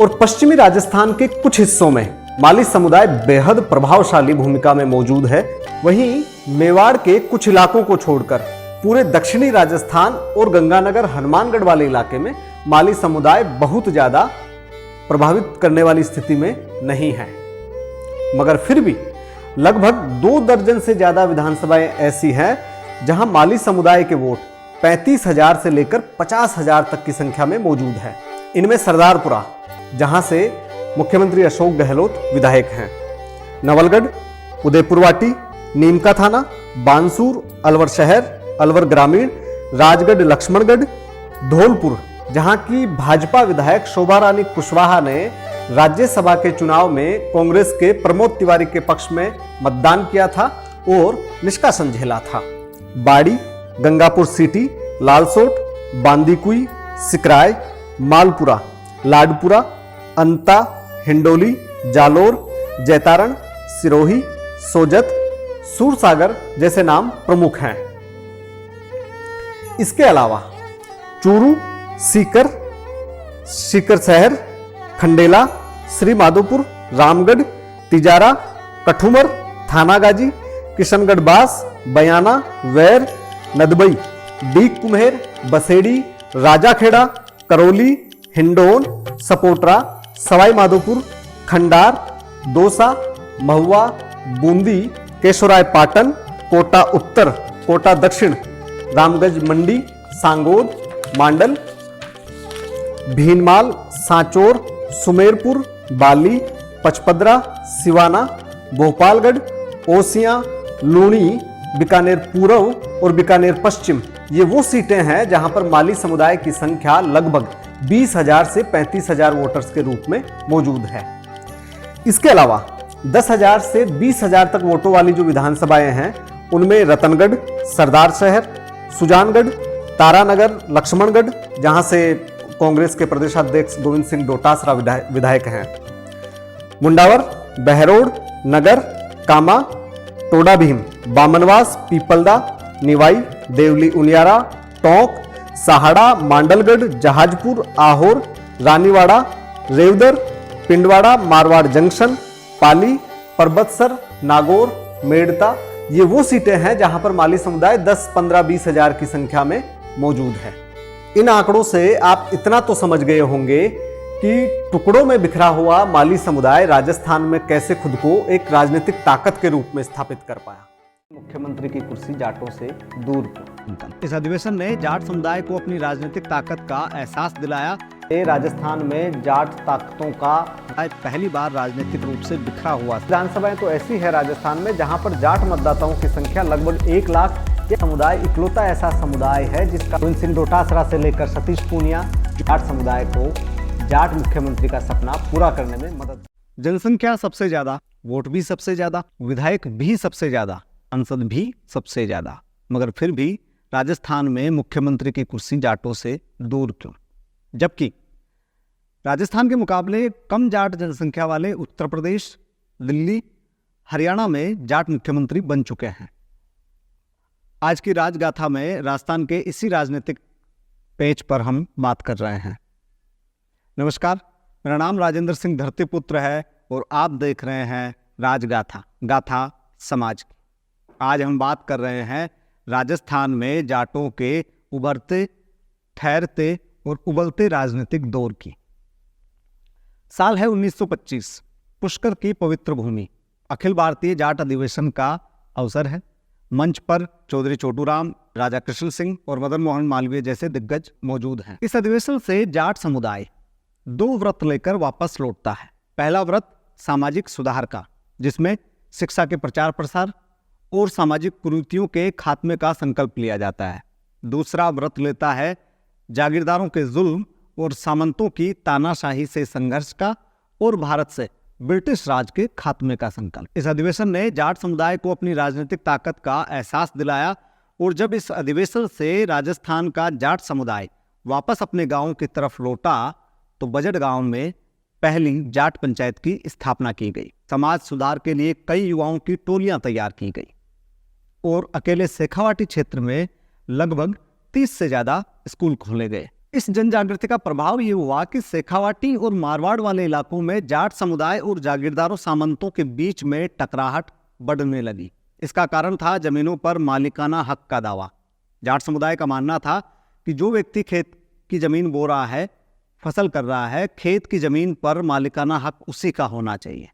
और पश्चिमी राजस्थान के कुछ हिस्सों में माली समुदाय बेहद प्रभावशाली भूमिका में मौजूद है। वहीं मेवाड़ के कुछ इलाकों को छोड़कर पूरे दक्षिणी राजस्थान और गंगानगर हनुमानगढ़ वाले इलाके में माली समुदाय बहुत ज्यादा प्रभावित करने वाली स्थिति में नहीं है। मगर फिर भी लगभग 2 दर्जन से ज्यादा विधानसभाएं ऐसी हैं जहां माली समुदाय के वोट 35,000 से लेकर 50,000 तक की संख्या में मौजूद है। इनमें सरदारपुरा, जहां से मुख्यमंत्री अशोक गहलोत विधायक हैं, नवलगढ़, उदयपुरवाटी, नीमका थाना, बानसूर, अलवर शहर, अलवर ग्रामीण, राजगढ़, लक्ष्मणगढ़, धौलपुर, जहां की भाजपा विधायक शोभा रानी कुशवाहा ने राज्यसभा के चुनाव में कांग्रेस के प्रमोद तिवारी के पक्ष में मतदान किया था और निष्कासन झेला था। बाड़ी, गंगापुर सिटी, लालसोट, बांदीकुई, सिकराय, मालपुरा, लाडपुरा, अंता, हिंडोली, जालोर, जैतारण, सिरोही, सोजत, सूरसागर जैसे नाम प्रमुख हैं। इसके अलावा चूरू, सीकर, सीकर शहर, खंडेला, श्री माधोपुर, रामगढ़, तिजारा, कठुमर, थानागाजी, किशनगढ़ बास, बयाना, वैर, नदबई, डीग कुम्हेर, बसेड़ी, राजाखेड़ा, करौली, हिंडोन, सपोटरा, सवाई माधोपुर, खंडार, दौसा, महुआ, बूंदी, केशोराय पाटन, कोटा उत्तर, कोटा दक्षिण, रामगंज मंडी, सांगोद, मांडल, भीनमाल, सांचौर, सुमेरपुर, बाली, पचपदरा, सिवाना, भोपालगढ़, ओसियां, लूणी, बीकानेर पूर्व और बीकानेर पश्चिम ये वो सीटें हैं जहां पर माली समुदाय की संख्या लगभग 20,000 से 35,000 वोटर्स के रूप में मौजूद है। इसके अलावा 10,000 से 20,000 तक वोटों वाली जो विधानसभाएं हैं उनमें रतनगढ़, सरदार शहर, सुजानगढ़, तारानगर, लक्ष्मणगढ़ जहां से कांग्रेस के प्रदेशाध्यक्ष गोविंद सिंह डोटासरा विधायक हैं, मुंडावर, बहरोड, नगर, कामा, टोडा भीम, बामनवास, पीपलदा, निवाई, देवली उनियारा, टोंक, सहाड़ा, मांडलगढ़, जहाजपुर, आहोर, रानीवाड़ा, रेवदर, पिंडवाड़ा, मारवाड़ जंक्शन, पाली, परबतसर, नागौर, मेड़ता ये वो सीटें हैं जहां पर माली समुदाय 10, 15, 20 हजार की संख्या में मौजूद है। इन आंकड़ों से आप इतना तो समझ गए होंगे कि टुकड़ों में बिखरा हुआ माली समुदाय राजस्थान में कैसे खुद को एक राजनीतिक ताकत के रूप में स्थापित कर पाया। मुख्यमंत्री की कुर्सी जाटों से दूर क्यों? इस अधिवेशन ने जाट समुदाय को अपनी राजनीतिक ताकत का एहसास दिलाया। राजस्थान में जाट ताकतों का पहली बार राजनीतिक रूप से बिखरा हुआ। विधानसभाएं तो ऐसी है राजस्थान में जहां पर जाट मतदाताओं की संख्या लगभग 1 लाख। ये समुदाय इकलौता ऐसा समुदाय है जिसका गोविंद सिंह डोटासरा से लेकर सतीश पूनिया जाट समुदाय को जाट मुख्यमंत्री का सपना पूरा करने में मदद। जनसंख्या सबसे ज्यादा, वोट भी सबसे ज्यादा, विधायक भी सबसे ज्यादा, सांसद भी सबसे ज्यादा, मगर फिर भी राजस्थान में मुख्यमंत्री की कुर्सी जाटों से दूर क्यों? जबकि राजस्थान के मुकाबले कम जाट जनसंख्या वाले उत्तर प्रदेश, दिल्ली, हरियाणा में जाट मुख्यमंत्री बन चुके हैं। आज की राजगाथा में राजस्थान के इसी राजनीतिक पेज पर हम बात कर रहे हैं। नमस्कार, मेरा नाम राजेंद्र सिंह धरतीपुत्र है और आप देख रहे हैं राजगाथा, गाथा समाज की। आज हम बात कर रहे हैं राजस्थान में जाटों के उभरते, ठहरते और उबलते राजनीतिक दौर की। साल है 1925, पुष्कर की पवित्र भूमि, अखिल भारतीय जाट अधिवेशन का अवसर है। मंच पर चौधरी छोटूराम, राजा कृष्ण सिंह और मदन मोहन मालवीय जैसे दिग्गज मौजूद हैं। इस अधिवेशन से जाट समुदाय 2 व्रत लेकर वापस लौटता है। पहला व्रत सामाजिक सुधार का, जिसमें शिक्षा के प्रचार प्रसार और सामाजिक कुरीतियों के खात्मे का संकल्प लिया जाता है। दूसरा व्रत लेता है जागीरदारों के जुल्म और सामंतों की तानाशाही से संघर्ष का और भारत से ब्रिटिश राज के खात्मे का संकल्प। इस अधिवेशन ने जाट समुदाय को अपनी राजनीतिक ताकत का एहसास दिलाया और जब इस अधिवेशन से राजस्थान का जाट समुदाय वापस अपने गांवों की तरफ लौटा तो बजट गांव में पहली जाट पंचायत की स्थापना की गई। समाज सुधार के लिए कई युवाओं की टोलियां तैयार की गई और अकेले शेखावाटी क्षेत्र में लगभग 30 से ज्यादा स्कूल खोले गए। इस जन जागृति का प्रभाव ये हुआ कि शेखावाटी और मारवाड़ वाले इलाकों में जाट समुदाय और जागीरदारों सामंतों के बीच में टकराहट बढ़ने लगी। इसका कारण था जमीनों पर मालिकाना हक का दावा। जाट समुदाय का मानना था कि जो व्यक्ति खेत की जमीन बो रहा है, फसल कर रहा है, खेत की जमीन पर मालिकाना हक उसी का होना चाहिए।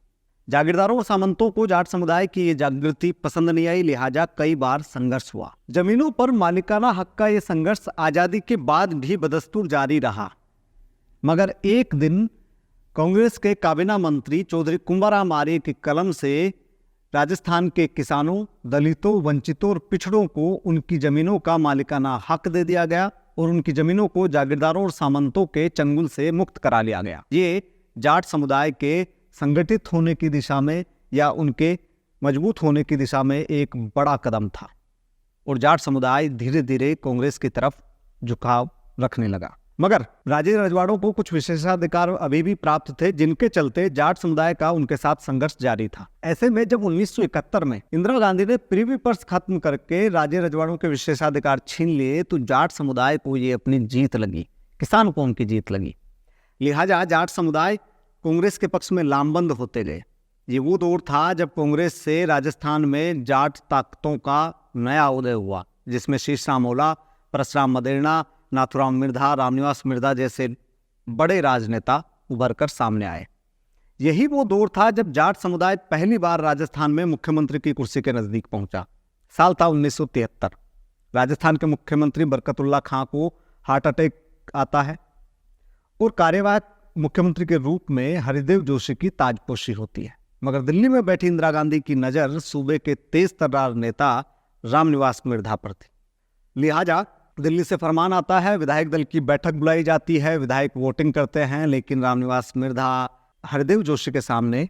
जागीरदारों और सामंतों को जाट समुदाय की ये जागृति पसंद नहीं आई, लिहाजा कई बार संघर्ष हुआ। जमीनों पर मालिकाना हक का ये संघर्ष आजादी के बाद भी बदस्तूर जारी रहा, मगर एक दिन कांग्रेस के काबीना मंत्री चौधरी कुंभाराम आर्य की कलम से राजस्थान के किसानों, दलितों, वंचितों और पिछड़ों को उनकी जमीनों का मालिकाना हक दे दिया गया और उनकी जमीनों को जागीरदारों और सामंतों के चंगुल से मुक्त करा लिया गया। ये जाट समुदाय के संगठित होने की दिशा में या उनके मजबूत होने की दिशा में एक बड़ा कदम था और जाट समुदाय धीरे धीरे कांग्रेस की तरफ झुकाव रखने लगा। मगर राजे रजवाड़ों को कुछ विशेषाधिकार अभी भी प्राप्त थे, जिनके चलते जाट समुदाय का उनके साथ संघर्ष जारी था। ऐसे में जब 1971 में इंदिरा गांधी ने प्रीवी पर्स खत्म करके राजे रजवाड़ों के विशेषाधिकार छीन लिए तो जाट समुदाय को ये अपनी जीत लगी, किसान कौम की जीत लगी। लिहाजा जाट समुदाय कांग्रेस के पक्ष में लामबंद होते गए। ये वो दौर था जब कांग्रेस से राजस्थान में जाट ताकतों का नया उदय हुआ, जिसमें शीशराम ओला, परशुराम मदेरणा, नाथुराम मिर्धा, रामनिवास मिर्धा जैसे बड़े राजनेता उभर कर सामने आए। यही वो दौर था जब जाट समुदाय पहली बार राजस्थान में मुख्यमंत्री की कुर्सी के नजदीक पहुंचा। साल था 1973। राजस्थान के मुख्यमंत्री बरकतुल्ला खां को हार्ट अटैक आता है और कार्यवाहक मुख्यमंत्री के रूप में हरिदेव जोशी की ताजपोशी होती है। मगर दिल्ली में बैठी इंदिरा गांधी की नजर सूबे के तेज तर्रार नेता रामनिवास मिर्धा पर थी। लिहाजा दिल्ली से फरमान आता है, विधायक दल की बैठक बुलाई जाती है, विधायक वोटिंग करते हैं, लेकिन रामनिवास मिर्धा हरिदेव जोशी के सामने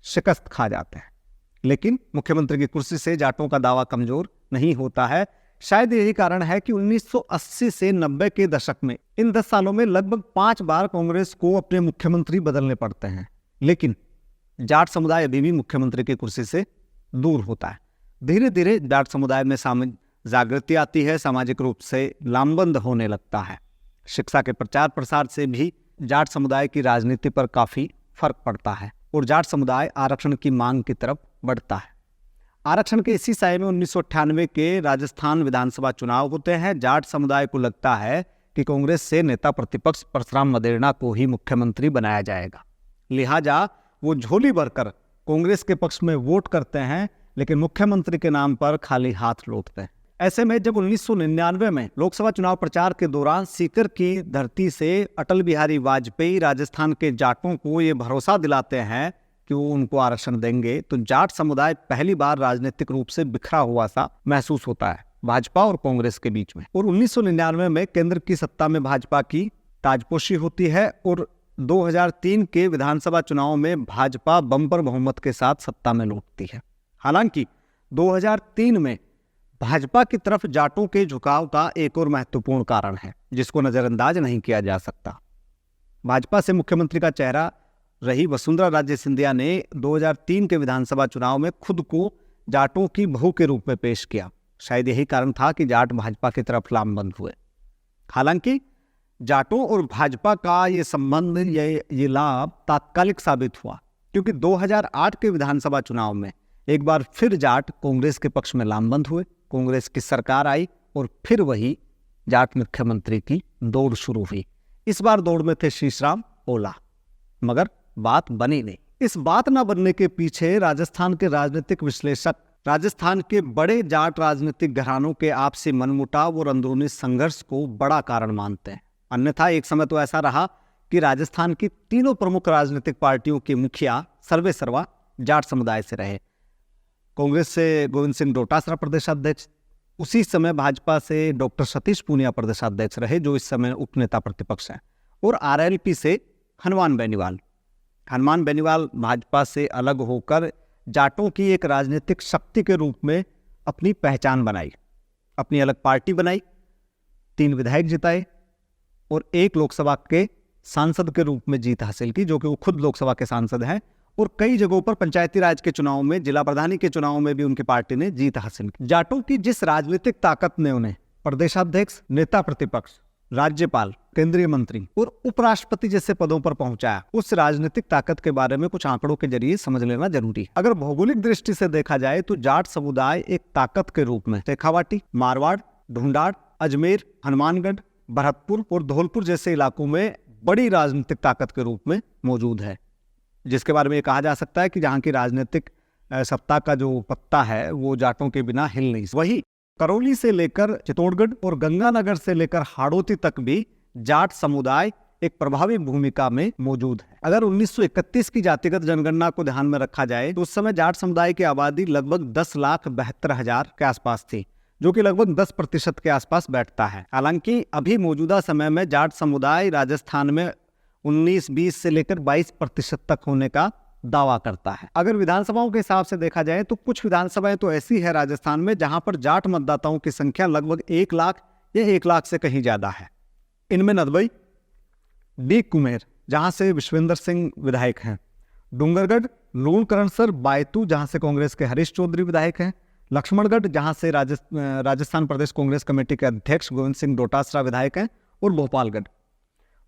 शिकस्त खा जाते हैं। लेकिन मुख्यमंत्री की कुर्सी से जाटों का दावा कमजोर नहीं होता है। शायद यही कारण है कि 1980 से 90 के दशक में इन 10 सालों में लगभग 5 बार कांग्रेस को अपने मुख्यमंत्री बदलने पड़ते हैं, लेकिन जाट समुदाय अभी भी मुख्यमंत्री की कुर्सी से दूर होता है। धीरे धीरे जाट समुदाय में जागृति आती है, सामाजिक रूप से लामबंद होने लगता है। शिक्षा के प्रचार प्रसार से भी जाट समुदाय की राजनीति पर काफी फर्क पड़ता है और जाट समुदाय आरक्षण की मांग की तरफ बढ़ता है। आरक्षण के इसी साय में 1998 के राजस्थान विधानसभा चुनाव होते हैं। जाट समुदाय को लगता है कि कांग्रेस से नेता प्रतिपक्ष परशुराम मदेरणा को ही मुख्यमंत्री बनाया जाएगा। लिहाजा वो झोली भरकर कांग्रेस के पक्ष में वोट करते हैं, लेकिन मुख्यमंत्री के नाम पर खाली हाथ लौटते हैं। ऐसे में जब 1999 में लोकसभा चुनाव प्रचार के दौरान सीकर की धरती से अटल बिहारी वाजपेयी राजस्थान के जाटों को ये भरोसा दिलाते हैं कि वो उनको आरक्षण देंगे, तो जाट समुदाय पहली बार राजनीतिक रूप से बिखरा हुआ सा महसूस होता है भाजपा और कांग्रेस के बीच में। और 1999 में केंद्र की सत्ता में भाजपा की ताजपोशी होती है और 2003 के विधानसभा चुनाव में भाजपा बम्पर बहुमत के साथ सत्ता में लौटती है। हालांकि 2003 में भाजपा की तरफ जाटों के झुकाव का एक और महत्वपूर्ण कारण है, जिसको नजरअंदाज नहीं किया जा सकता। भाजपा से मुख्यमंत्री का चेहरा रही वसुंधरा राजे सिंधिया ने 2003 के विधानसभा चुनाव में खुद को जाटों की बहू के रूप में पेश किया। शायद यही कारण था कि जाट भाजपा की तरफ लामबंद हुए। हालांकि जाटों और भाजपा का ये संबंध, ये लाभ तात्कालिक साबित हुआ, क्योंकि 2008 के विधानसभा चुनाव में एक बार फिर जाट कांग्रेस के पक्ष में लामबंद हुए। कांग्रेस की सरकार आई और फिर वही जाट मुख्यमंत्री की दौड़ शुरू हुई। इस बार दौड़ में थे शीशराम ओला, मगर बात बनी नहीं। इस बात न बनने के पीछे राजस्थान के राजनीतिक विश्लेषक राजस्थान के बड़े जाट राजनीतिक घरानों के आपसी मनमुटाव और अंदरूनी संघर्ष को बड़ा कारण मानते हैं। अन्यथा एक समय तो ऐसा रहा कि राजस्थान की तीनों प्रमुख राजनीतिक पार्टियों के मुखिया सर्वे सर्वा जाट समुदाय से रहे। कांग्रेस से गोविंद सिंह डोटासरा प्रदेशाध्यक्ष, उसी समय भाजपा से डॉक्टर सतीश पूनिया प्रदेशाध्यक्ष रहे, जो इस समय उपनेता प्रतिपक्ष हैं, और आरएलपी से हनुमान बेनीवाल भाजपा से अलग होकर जाटों की एक राजनीतिक शक्ति के रूप में अपनी पहचान बनाई, अपनी अलग पार्टी बनाई, 3 विधायक जिताए और 1 लोकसभा के सांसद के रूप में जीत हासिल की, जो कि वो खुद लोकसभा के सांसद हैं। और कई जगहों पर पंचायती राज के चुनाव में, जिला प्रधानी के चुनाव में भी उनकी पार्टी ने जीत हासिल की। जाटों की जिस राजनीतिक ताकत ने उन्हें प्रदेशाध्यक्ष, नेता प्रतिपक्ष, राज्यपाल, केंद्रीय मंत्री और उपराष्ट्रपति जैसे पदों पर पहुंचाया, उस राजनीतिक ताकत के बारे में कुछ आंकड़ों के जरिए समझ लेना जरूरी है। अगर भौगोलिक दृष्टि से देखा जाए तो जाट समुदाय एक ताकत के रूप में शेखावाटी, मारवाड़, ढूंढाड़, अजमेर, हनुमानगढ़, भरतपुर और धौलपुर जैसे इलाकों में बड़ी राजनीतिक ताकत के रूप में मौजूद है, जिसके बारे में ये कहा जा सकता है कि जहाँ की राजनीतिक सत्ता का जो पत्ता है वो जाटों के बिना हिल नहीं। वही करौली से लेकर चित्तौड़गढ़ और गंगानगर से लेकर हाड़ौती तक भी जाट समुदाय एक प्रभावी भूमिका में मौजूद है। अगर 1931 की जातिगत जनगणना को ध्यान में रखा जाए तो उस समय जाट समुदाय की आबादी लगभग 10,72,000 के आसपास थी, जो कि लगभग 10% के आसपास बैठता है। हालांकि अभी मौजूदा समय में जाट समुदाय राजस्थान में 19-20 से लेकर 22% तक होने का दावा करता है। अगर विधानसभाओं के हिसाब से देखा जाए तो कुछ विधानसभाएं तो ऐसी है राजस्थान में जहां पर जाट मतदाताओं की संख्या लगभग 1 लाख या 1 लाख से कहीं ज्यादा है। इनमें नदबई, डी कुमेर जहां से विश्वेंद्र सिंह विधायक हैं, डूंगरगढ़, लूणकरणसर, बायतू जहां से कांग्रेस के हरीश चौधरी विधायक हैं, लक्ष्मणगढ़ जहां से राजस्थान प्रदेश कांग्रेस कमेटी के अध्यक्ष गोविंद सिंह डोटासरा विधायक हैं, और भोपालगढ़।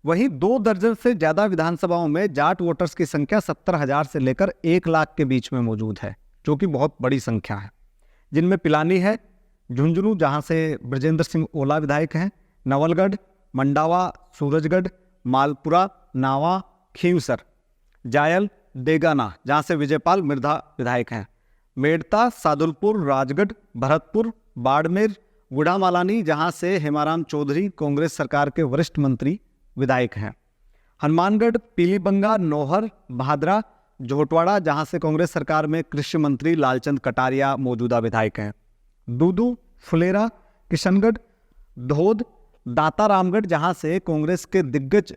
वहीं 2 दर्जन से ज्यादा विधानसभाओं में जाट वोटर्स की संख्या 70,000 से लेकर 1 लाख के बीच में मौजूद है, जो कि बहुत बड़ी संख्या है। जिनमें पिलानी है, झुंझुनू जहां से ब्रजेंद्र सिंह ओला विधायक हैं, नवलगढ़, मंडावा, सूरजगढ़, मालपुरा, नावा, खींवसर, जायल, देगाना जहां से विजयपाल मिर्धा विधायक हैं, मेड़ता, सादुलपुर, राजगढ़, भरतपुर, बाड़मेर, गुड़ामालानी जहां से हेमाराम चौधरी कांग्रेस सरकार के वरिष्ठ मंत्री विधायक हैं, हनुमानगढ़, पीलीबंगा, नौहर, भादरा, झोटवाड़ा जहां से कांग्रेस सरकार में कृषि मंत्री लालचंद कटारिया मौजूदा विधायक हैं, दूदू, फुलेरा, किशनगढ़, धोद, दाता रामगढ़ जहां से कांग्रेस के दिग्गज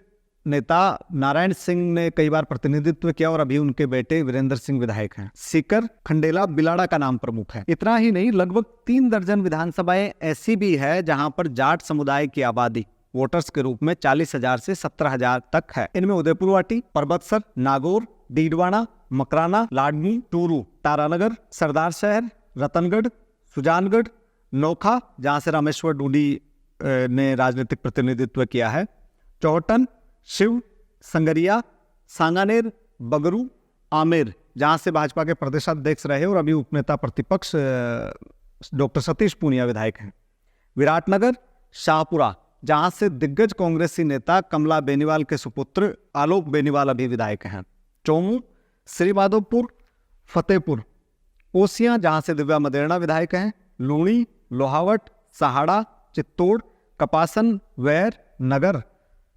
नेता नारायण सिंह ने कई बार प्रतिनिधित्व किया और अभी उनके बेटे वीरेंद्र सिंह विधायक हैं, सीकर, खंडेला, बिलाड़ा का नाम प्रमुख है। इतना ही नहीं, लगभग 3 दर्जन विधानसभाएं ऐसी भी है जहां पर जाट समुदाय की आबादी वोटर्स के रूप में 40,000 से 17,000 तक है। इनमें उदयपुरवाटी, परबतसर, नागौर, डीडवाना, मकराना, लाडनी, टूरू, तारानगर, सरदार शहर, रतनगढ़, सुजानगढ़, नोखा जहां से रामेश्वर डूडी ने राजनीतिक प्रतिनिधित्व किया है, चौहटन, शिव, संगरिया, सांगानेर, बगरू, आमेर जहां से भाजपा के प्रदेशाध्यक्ष रहे और अभी उपनेता प्रतिपक्ष डॉक्टर सतीश पूनिया विधायक हैं, विराटनगर, शाहपुरा जहां से दिग्गज कांग्रेसी नेता कमला बेनीवाल के सुपुत्र आलोक बेनीवाल अभी विधायक हैं, चोमू, श्रीमाधोपुर, फतेहपुर, ओसियां जहां से दिव्या मदेरणा विधायक हैं, लूणी, लोहावट, सहाड़ा, चित्तौड़, कपासन, वैर, नगर,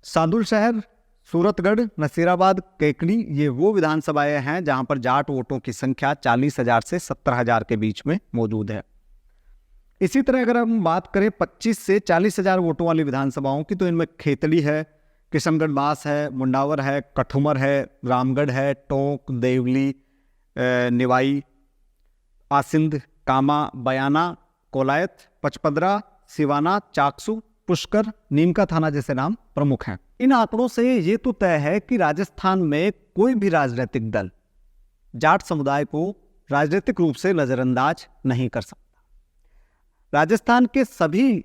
सादुल शहर, सूरतगढ़, नसीराबाद, केकड़ी ये वो विधानसभाएं हैं जहां पर जाट वोटों की संख्या 40,000 से 17,000 के बीच में मौजूद है। इसी तरह अगर हम बात करें 25 से 40,000 वोटों वाली विधानसभाओं की तो इनमें खेतड़ी है, किशनगढ़ बास है, मुंडावर है, कठुमर है, रामगढ़ है, टोंक, देवली, निवाई, आसिंद, कामा, बयाना, कोलायत, पचपदरा, सिवाना, चाकसू, पुष्कर, नीम का थाना जैसे नाम प्रमुख हैं। इन आंकड़ों से ये तो तय है कि राजस्थान में कोई भी राजनीतिक दल जाट समुदाय को राजनीतिक रूप से नजरअंदाज नहीं कर सकता। राजस्थान के सभी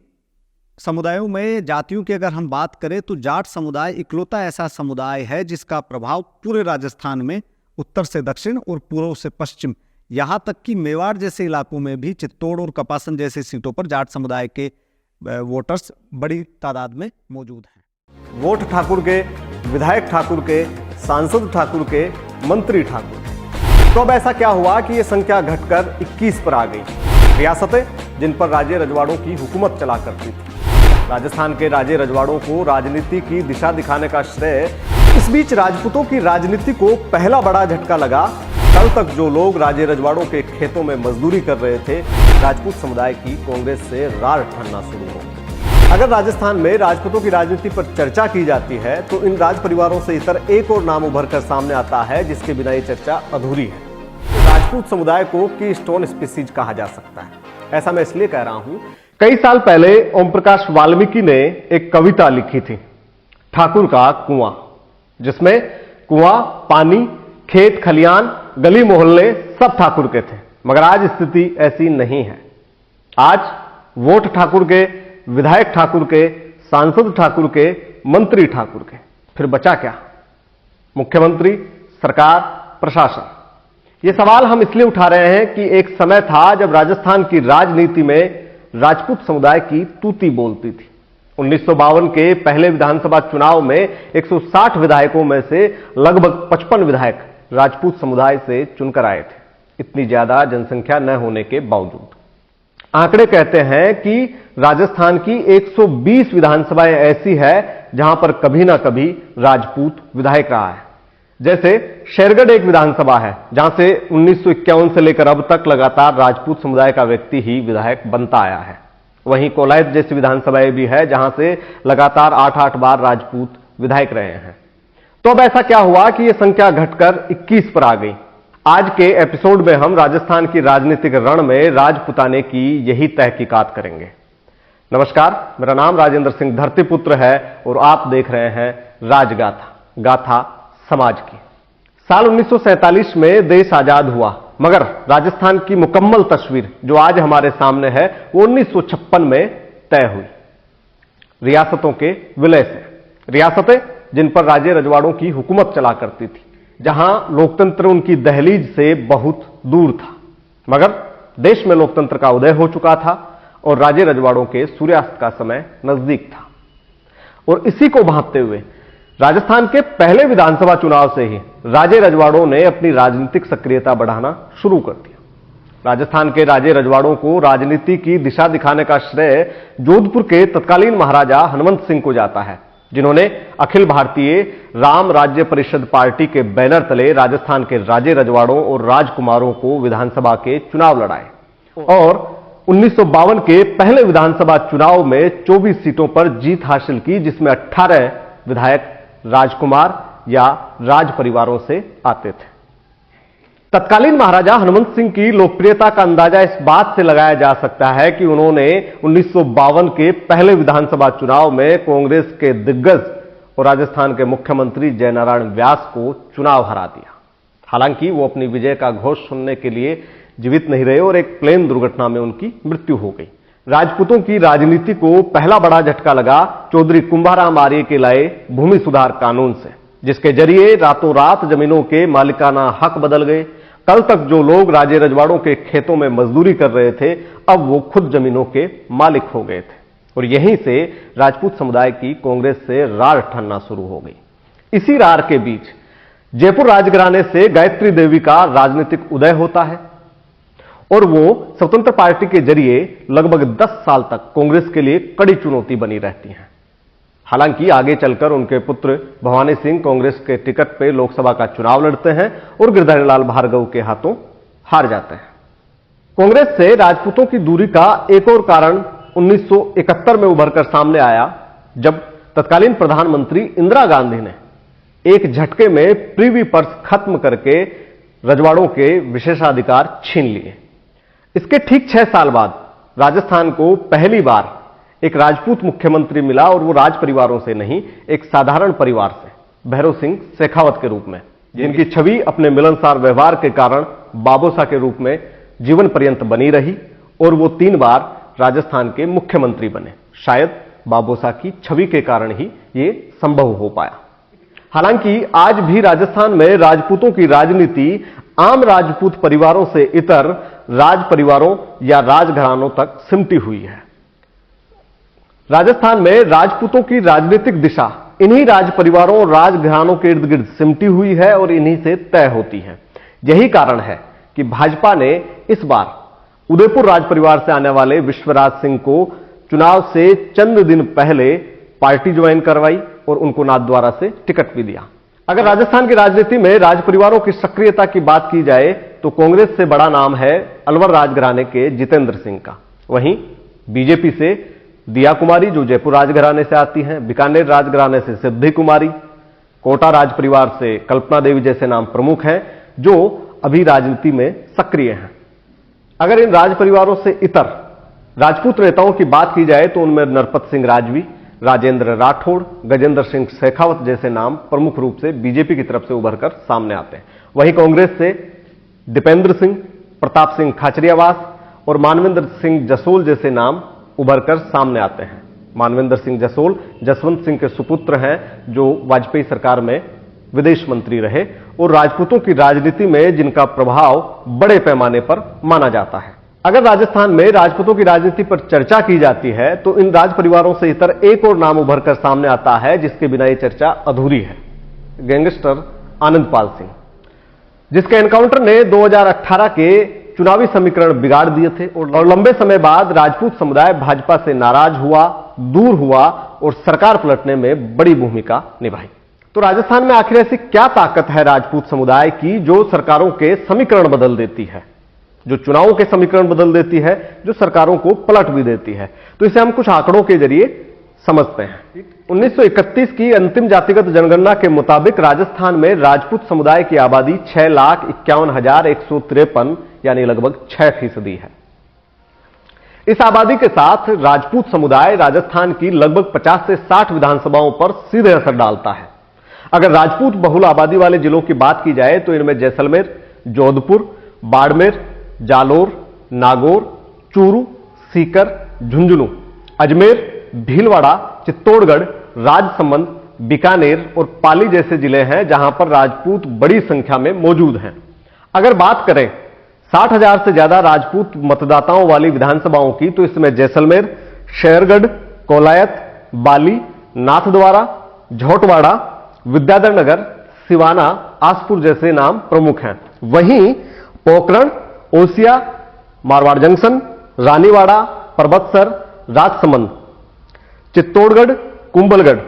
समुदायों में जातियों की अगर हम बात करें तो जाट समुदाय इकलौता ऐसा समुदाय है जिसका प्रभाव पूरे राजस्थान में उत्तर से दक्षिण और पूर्व से पश्चिम, यहां तक कि मेवाड़ जैसे इलाकों में भी चित्तौड़ और कपासन जैसी सीटों पर जाट समुदाय के वोटर्स बड़ी तादाद में मौजूद हैं। वोट ठाकुर के, विधायक ठाकुर के, सांसद ठाकुर के, मंत्री ठाकुर के। तो अब ऐसा क्या हुआ कि ये संख्या घटकर 21 पर आ गई। रियासतें जिन पर राजे रजवाड़ों की हुकूमत चला करती थी, राजस्थान के राजे रजवाड़ों को राजनीति की दिशा दिखाने का श्रेय। इस बीच राजपूतों की राजनीति को पहला बड़ा झटका लगा। कल तक जो लोग राजे रजवाड़ों के खेतों में मजदूरी कर रहे थे, राजपूत समुदाय की कांग्रेस से रार ठानना शुरू हो गई। अगर राजस्थान में राजपूतों की राजनीति पर चर्चा की जाती है तो इन राज परिवारों से इतर एक और नाम उभर कर सामने आता है जिसके बिना ये चर्चा अधूरी है। राजपूत समुदाय को की स्टोन स्पीसीज कहा जा सकता है। ऐसा मैं इसलिए कह रहा हूं, कई साल पहले ओम प्रकाश वाल्मीकि ने एक कविता लिखी थी, ठाकुर का कुआं, जिसमें कुआं, पानी, खेत खलियान, गली मोहल्ले सब ठाकुर के थे। मगर आज स्थिति ऐसी नहीं है। आज वोट ठाकुर के, विधायक ठाकुर के, सांसद ठाकुर के, मंत्री ठाकुर के। फिर बचा क्या? मुख्यमंत्री, सरकार, प्रशासन। ये सवाल हम इसलिए उठा रहे हैं कि एक समय था जब राजस्थान की राजनीति में राजपूत समुदाय की तूती बोलती थी। 1952 के पहले विधानसभा चुनाव में 160 विधायकों में से लगभग 55 विधायक राजपूत समुदाय से चुनकर आए थे, इतनी ज्यादा जनसंख्या न होने के बावजूद। आंकड़े कहते हैं कि राजस्थान की 120 विधानसभाएं ऐसी है जहां पर कभी ना कभी राजपूत विधायक रहा है। जैसे शेरगढ़ एक विधानसभा है जहां से 1951 से लेकर अब तक लगातार राजपूत समुदाय का व्यक्ति ही विधायक बनता आया है। वहीं कोलायत जैसी विधानसभाएं भी है जहां से लगातार 8-8 बार राजपूत विधायक रहे हैं। तो अब ऐसा क्या हुआ कि यह संख्या घटकर 21 पर आ गई। आज के एपिसोड में हम राजस्थान की राजनीतिक रण में राजपुताने की यही तहकीकात करेंगे। नमस्कार, मेरा नाम राजेंद्र सिंह धरतीपुत्र है और आप देख रहे हैं राजगाथा, गाथा समाज की। साल 1947 में देश आजाद हुआ, मगर राजस्थान की मुकम्मल तस्वीर जो आज हमारे सामने है वो 1956 में तय हुई, रियासतों के विलय से। रियासतें जिन पर राजे रजवाड़ों की हुकूमत चला करती थी, जहां लोकतंत्र उनकी दहलीज से बहुत दूर था, मगर देश में लोकतंत्र का उदय हो चुका था और राजे रजवाड़ों के सूर्यास्त का समय नजदीक था। और इसी को भांपते हुए राजस्थान के पहले विधानसभा चुनाव से ही राजे रजवाड़ों ने अपनी राजनीतिक सक्रियता बढ़ाना शुरू कर दिया। राजस्थान के राजे रजवाड़ों को राजनीति की दिशा दिखाने का श्रेय जोधपुर के तत्कालीन महाराजा हनुमंत सिंह को जाता है, जिन्होंने अखिल भारतीय राम राज्य परिषद पार्टी के बैनर तले राजस्थान के राजे रजवाड़ों और राजकुमारों को विधानसभा के चुनाव लड़ाए और 1952 के पहले विधानसभा चुनाव में 24 सीटों पर जीत हासिल की, जिसमें 18 विधायक राजकुमार या राज परिवारों से आते थे। तत्कालीन महाराजा हनुमंत सिंह की लोकप्रियता का अंदाजा इस बात से लगाया जा सकता है कि उन्होंने 1952 के पहले विधानसभा चुनाव में कांग्रेस के दिग्गज और राजस्थान के मुख्यमंत्री जयनारायण व्यास को चुनाव हरा दिया। हालांकि वो अपनी विजय का घोष सुनने के लिए जीवित नहीं रहे और एक प्लेन दुर्घटना में उनकी मृत्यु हो गई। राजपूतों की राजनीति को पहला बड़ा झटका लगा चौधरी कुंभाराम आर्य के लाए भूमि सुधार कानून से, जिसके जरिए रातों रात जमीनों के मालिकाना हक बदल गए। कल तक जो लोग राजे रजवाड़ों के खेतों में मजदूरी कर रहे थे, अब वो खुद जमीनों के मालिक हो गए थे और यहीं से राजपूत समुदाय की कांग्रेस से रार ठनना शुरू हो गई। इसी रार के बीच जयपुर राजघराने से गायत्री देवी का राजनीतिक उदय होता है और वो स्वतंत्र पार्टी के जरिए लगभग 10 साल तक कांग्रेस के लिए कड़ी चुनौती बनी रहती हैं। हालांकि आगे चलकर उनके पुत्र भवानी सिंह कांग्रेस के टिकट पे लोकसभा का चुनाव लड़ते हैं और गिरधारी लाल भार्गव के हाथों हार जाते हैं। कांग्रेस से राजपूतों की दूरी का एक और कारण 1971 में उभरकर सामने आया, जब तत्कालीन प्रधानमंत्री इंदिरा गांधी ने एक झटके में प्रीवी पर्स खत्म करके रजवाड़ों के विशेषाधिकार छीन लिए। इसके ठीक 6 साल बाद राजस्थान को पहली बार एक राजपूत मुख्यमंत्री मिला और वो राज परिवारों से नहीं, एक साधारण परिवार से, भैरव सिंह शेखावत के रूप में, जिनकी छवि अपने मिलनसार व्यवहार के कारण बाबोसा के रूप में जीवन पर्यंत बनी रही और वो 3 बार राजस्थान के मुख्यमंत्री बने। शायद बाबोसा की छवि के कारण ही ये संभव हो पाया। हालांकि आज भी राजस्थान में राजपूतों की राजनीति आम राजपूत परिवारों से इतर राज परिवारों या राजघरानों तक सिमटी हुई है। राजस्थान में राजपूतों की राजनीतिक दिशा इन्हीं राज परिवारों और राजघरानों के इर्द गिर्द सिमटी हुई है और इन्हीं से तय होती है। यही कारण है कि भाजपा ने इस बार उदयपुर राज परिवार से आने वाले विश्वराज सिंह को चुनाव से चंद दिन पहले पार्टी ज्वाइन करवाई और उनको नाथद्वारा से टिकट भी दिया। अगर राजस्थान की राजनीति में राज परिवारों की सक्रियता की बात की जाए तो कांग्रेस से बड़ा नाम है अलवर राजघराने के जितेंद्र सिंह का। वहीं बीजेपी से दिया कुमारी जो जयपुर राजघराने से आती हैं, बीकानेर राजघराने से सिद्धि कुमारी, कोटा राज परिवार से कल्पना देवी जैसे नाम प्रमुख हैं जो अभी राजनीति में सक्रिय हैं। अगर इन राज परिवारों से इतर राजपूत नेताओं की बात की जाए तो उनमें नरपत सिंह राजवी, राजेंद्र राठौड़, गजेंद्र सिंह शेखावत जैसे नाम प्रमुख रूप से बीजेपी की तरफ से उभरकर सामने आते हैं। वहीं कांग्रेस से दीपेंद्र सिंह, प्रताप सिंह खाचरियावास और मानवेंद्र सिंह जसोल जैसे नाम उभरकर सामने आते हैं। मानवेंद्र सिंह जसोल जसवंत सिंह के सुपुत्र हैं जो वाजपेयी सरकार में विदेश मंत्री रहे और राजपूतों की राजनीति में जिनका प्रभाव बड़े पैमाने पर माना जाता है। अगर राजस्थान में राजपूतों की राजनीति पर चर्चा की जाती है तो इन राज परिवारों से इतर एक और नाम उभरकर सामने आता है जिसके बिना यह चर्चा अधूरी है, गैंगस्टर आनंदपाल सिंह, जिसके एनकाउंटर ने 2018 के चुनावी समीकरण बिगाड़ दिए थे और लंबे समय बाद राजपूत समुदाय भाजपा से नाराज हुआ, दूर हुआ और सरकार पलटने में बड़ी भूमिका निभाई। तो राजस्थान में आखिर ऐसी क्या ताकत है राजपूत समुदाय की जो सरकारों के समीकरण बदल देती है? जो चुनावों के समीकरण बदल देती है, जो सरकारों को पलट भी देती है। तो इसे हम कुछ आंकड़ों के जरिए समझते हैं। 1931 की अंतिम जातिगत जनगणना के मुताबिक राजस्थान में राजपूत समुदाय की आबादी 6,51,153 यानी लगभग 6% है। इस आबादी के साथ राजपूत समुदाय राजस्थान की लगभग 50 से 60 विधानसभाओं पर सीधे असर डालता है। अगर राजपूत बहुल आबादी वाले जिलों की बात की जाए तो इनमें जैसलमेर, जोधपुर, बाड़मेर, जालोर, नागौर, चूरू, सीकर, झुंझुनू, अजमेर, भीलवाड़ा, चित्तौड़गढ़, राजसमंद, बीकानेर और पाली जैसे जिले हैं जहां पर राजपूत बड़ी संख्या में मौजूद हैं। अगर बात करें 60,000 से ज्यादा राजपूत मतदाताओं वाली विधानसभाओं की तो इसमें जैसलमेर, शेरगढ़, कोलायत, बाली, नाथद्वारा, झोटवाड़ा, विद्याधर नगर, सिवाना, आसपुर जैसे नाम प्रमुख हैं। वहीं पोखरण, ओसिया, मारवाड़ जंक्शन, रानीवाड़ा, परबतसर, राजसमंद, चित्तौड़गढ़, कुंभलगढ़,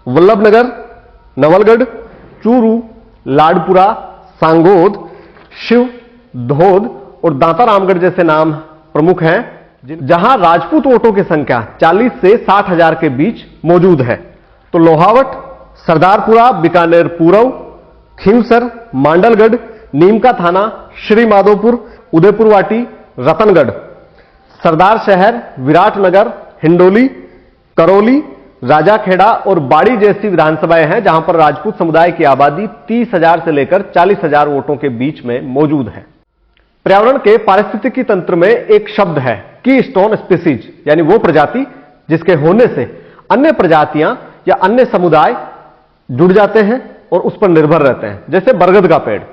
वल्लभनगर, नवलगढ़, चूरू, लाडपुरा, सांगोद, शिव, धोद और दांता रामगढ़ जैसे नाम प्रमुख हैं, जहां राजपूत वोटों की संख्या 40 से 60,000 के बीच मौजूद है। तो लोहावट, सरदारपुरा, बीकानेर पूरव, खींवसर, मांडलगढ़, नीमका थाना, श्री माधोपुर, उदयपुरवाटी, रतनगढ़, सरदार शहर, विराटनगर, हिंडोली, करौली, राजाखेड़ा और बाड़ी जैसी विधानसभाएं हैं जहां पर राजपूत समुदाय की आबादी 30,000 से लेकर 40,000 वोटों के बीच में मौजूद है। पर्यावरण के पारिस्थितिकी तंत्र में एक शब्द है की स्टोन स्पीसीज, यानी वो प्रजाति जिसके होने से अन्य प्रजातियां या अन्य समुदाय जुड़ जाते हैं और उस पर निर्भर रहते हैं। जैसे बरगद का पेड़,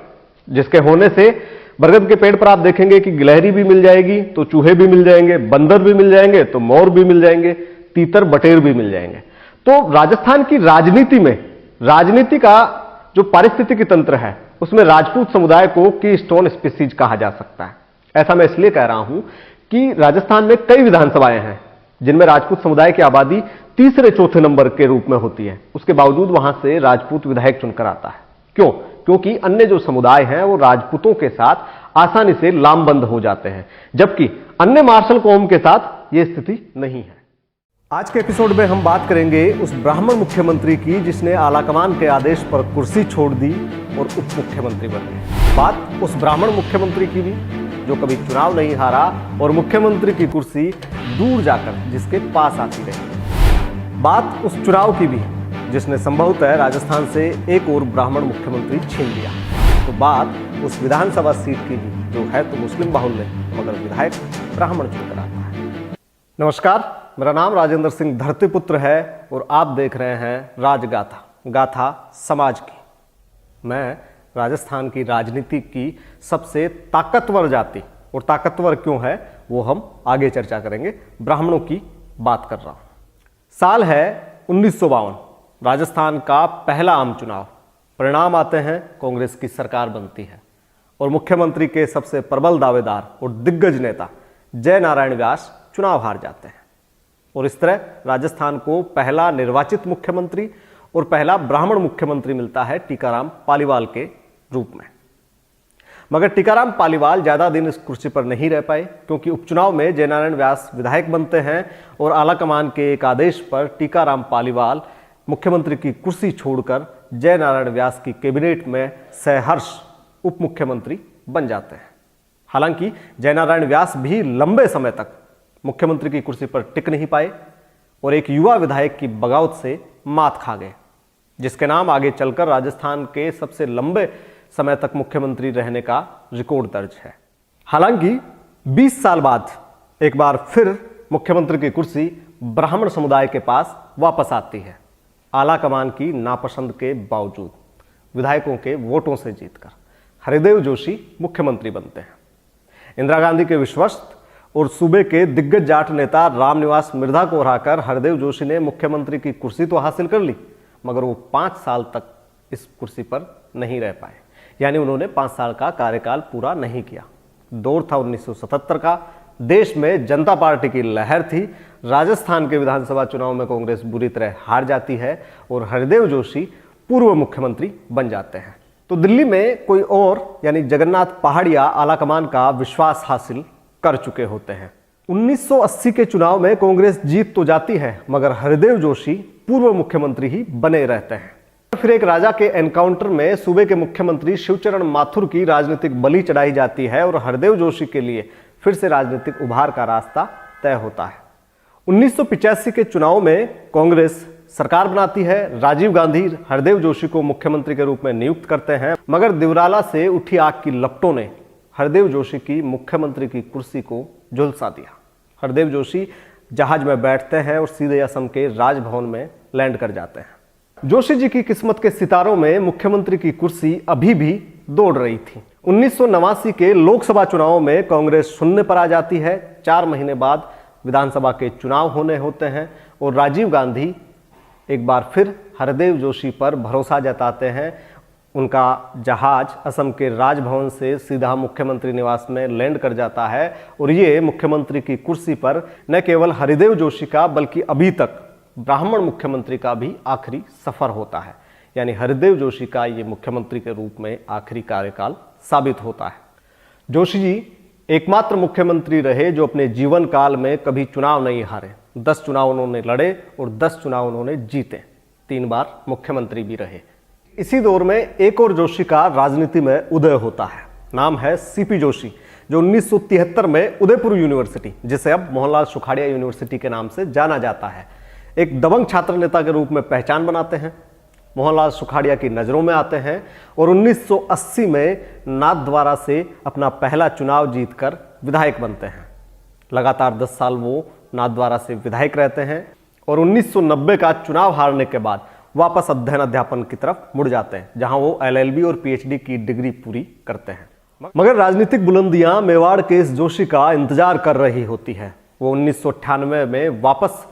जिसके होने से बरगद के पेड़ पर आप देखेंगे कि गिलहरी भी मिल जाएगी तो चूहे भी मिल जाएंगे, बंदर भी मिल जाएंगे तो मोर भी मिल जाएंगे, तीतर बटेर भी मिल जाएंगे। तो राजस्थान की राजनीति में, राजनीति का जो पारिस्थितिकी तंत्र है उसमें राजपूत समुदाय को की स्टोन स्पीसीज कहा जा सकता है। ऐसा मैं इसलिए कह रहा हूं कि राजस्थान में कई विधानसभाएं हैं जिनमें राजपूत समुदाय की आबादी तीसरे चौथे नंबर के रूप में होती है, उसके बावजूद वहां से राजपूत विधायक चुनकर आता है। क्यों? क्योंकि अन्य जो समुदाय हैं वो राजपूतों के साथ आसानी से लामबंद हो जाते हैं, जबकि अन्य मार्शल कौम के साथ यह स्थिति नहीं है। आज के एपिसोड में हम बात करेंगे उस ब्राह्मण मुख्यमंत्री की जिसने आलाकमान के आदेश पर कुर्सी छोड़ दी और उप मुख्यमंत्री बन गए। बात उस ब्राह्मण मुख्यमंत्री की भी जो कभी चुनाव नहीं हारा और मुख्यमंत्री की कुर्सी दूर जाकर जिसके पास आती रही। बात उस चुनाव की भी जिसने संभवतः राजस्थान से एक और ब्राह्मण मुख्यमंत्री छीन लिया। तो बात उस विधानसभा सीट की भी जो है तो मुस्लिम बाहुल्य मगर विधायक ब्राह्मण चुनकर आता है। नमस्कार, मेरा नाम राजेंद्र सिंह धरतीपुत्र है और आप देख रहे हैं राजगाथा, गाथा समाज की। मैं राजस्थान की राजनीति की सबसे ताकतवर जाति, और ताकतवर क्यों है वो हम आगे चर्चा करेंगे, ब्राह्मणों की बात कर रहा हूं। साल है 1952, राजस्थान का पहला आम चुनाव। परिणाम आते हैं, कांग्रेस की सरकार बनती है और मुख्यमंत्री के सबसे प्रबल दावेदार और दिग्गज नेता जय नारायण व्यास चुनाव हार जाते हैं और इस तरह राजस्थान को पहला निर्वाचित मुख्यमंत्री और पहला ब्राह्मण मुख्यमंत्री मिलता है टीकाराम पालीवाल के रूप में। मगर टीकाराम पालीवाल ज्यादा दिन इस कुर्सी पर नहीं रह पाए क्योंकि उपचुनाव में जयनारायण व्यास विधायक बनते हैं और आलाकमान के एक आदेश पर टीकाराम पालीवाल मुख्यमंत्री की कुर्सी छोड़कर जयनारायण व्यास की कैबिनेट में सहर्ष उप मुख्यमंत्री बन जाते हैं। हालांकि जयनारायण व्यास भी लंबे समय तक मुख्यमंत्री की कुर्सी पर टिक नहीं पाए और एक युवा विधायक की बगावत से मात खा गए, जिसके नाम आगे चलकर राजस्थान के सबसे लंबे समय तक मुख्यमंत्री रहने का रिकॉर्ड दर्ज है। हालांकि 20 साल बाद एक बार फिर मुख्यमंत्री की कुर्सी ब्राह्मण समुदाय के पास वापस आती है, आलाकमान की नापसंद के बावजूद विधायकों के वोटों से जीतकर हरिदेव जोशी मुख्यमंत्री बनते हैं। इंदिरा गांधी के विश्वस्त और सूबे के दिग्गज जाट नेता रामनिवास मिर्धा को हराकर हरदेव जोशी ने मुख्यमंत्री की कुर्सी तो हासिल कर ली, मगर वो 5 साल तक इस कुर्सी पर नहीं रह पाए, यानी उन्होंने 5 साल का कार्यकाल पूरा नहीं किया। दौर था 1977 का, देश में जनता पार्टी की लहर थी, राजस्थान के विधानसभा चुनाव में कांग्रेस बुरी तरह हार जाती है और हरदेव जोशी पूर्व मुख्यमंत्री बन जाते हैं। तो दिल्ली में कोई और यानी जगन्नाथ पहाड़िया आलाकमान का विश्वास हासिल कर चुके होते हैं। 1980 के चुनाव में कांग्रेस जीत तो जाती है, मगर हरदेव जोशी पूर्व मुख्यमंत्री ही बने रहते हैं। फिर एक राजा के एनकाउंटर में सूबे के मुख्यमंत्री शिवचरण माथुर की राजनीतिक बलि चढ़ाई जाती है और हरदेव जोशी के लिए फिर से राजनीतिक उभार का रास्ता तय होता है। 1985 के चुनाव में कांग्रेस सरकार बनाती है। राजीव गांधी हरदेव जोशी को मुख्यमंत्री के रूप में नियुक्त करते हैं, मगर दिवराला से उठी आग की लपटों ने हरदेव जोशी की मुख्यमंत्री की कुर्सी को झुलसा दिया। हरदेव जोशी जहाज में बैठते हैं और सीधे असम के राजभवन में लैंड कर जाते हैं। जोशी जी की किस्मत के सितारों में मुख्यमंत्री की कुर्सी अभी भी दौड़ रही थी। 1989 के लोकसभा चुनाव में कांग्रेस शून्य पर आ जाती है। 4 महीने बाद विधानसभा के चुनाव होने होते हैं और राजीव गांधी एक बार फिर हरदेव जोशी पर भरोसा जताते हैं। उनका जहाज असम के राजभवन से सीधा मुख्यमंत्री निवास में लैंड कर जाता है और ये मुख्यमंत्री की कुर्सी पर न केवल हरदेव जोशी का बल्कि अभी तक ब्राह्मण मुख्यमंत्री का भी आखिरी सफर होता है। यानी हरदेव जोशी का ये मुख्यमंत्री के रूप में आखिरी कार्यकाल साबित होता है। जोशी जी एकमात्र मुख्यमंत्री रहे जो अपने जीवन काल में कभी चुनाव नहीं हारे। 10 चुनाव उन्होंने लड़े और 10 चुनाव उन्होंने जीते। 3 बार मुख्यमंत्री भी रहे। इसी दौर में एक और जोशी का राजनीति में उदय होता है। नाम है सीपी जोशी, जो 1973 में उदयपुर यूनिवर्सिटी, जिसे अब मोहनलाल सुखाड़िया यूनिवर्सिटी के नाम से जाना जाता है, एक दबंग छात्र नेता के रूप में पहचान बनाते हैं। मोहनलाल सुखाड़िया की नज़रों में आते हैं और 1980 में नाथद्वारा से अपना पहला चुनाव जीतकर विधायक बनते हैं। लगातार 10 साल वो नाथद्वारा से विधायक रहते हैं और 1990 का चुनाव हारने के बाद वापस अध्ययन अध्यापन की तरफ मुड़ जाते हैं, जहां वो LLB और PhD की डिग्री पूरी करते हैं। मगर राजनीतिक बुलंदियां मेवाड़ के इस जोशी का इंतजार कर रही होती है। वो 1998 में वापस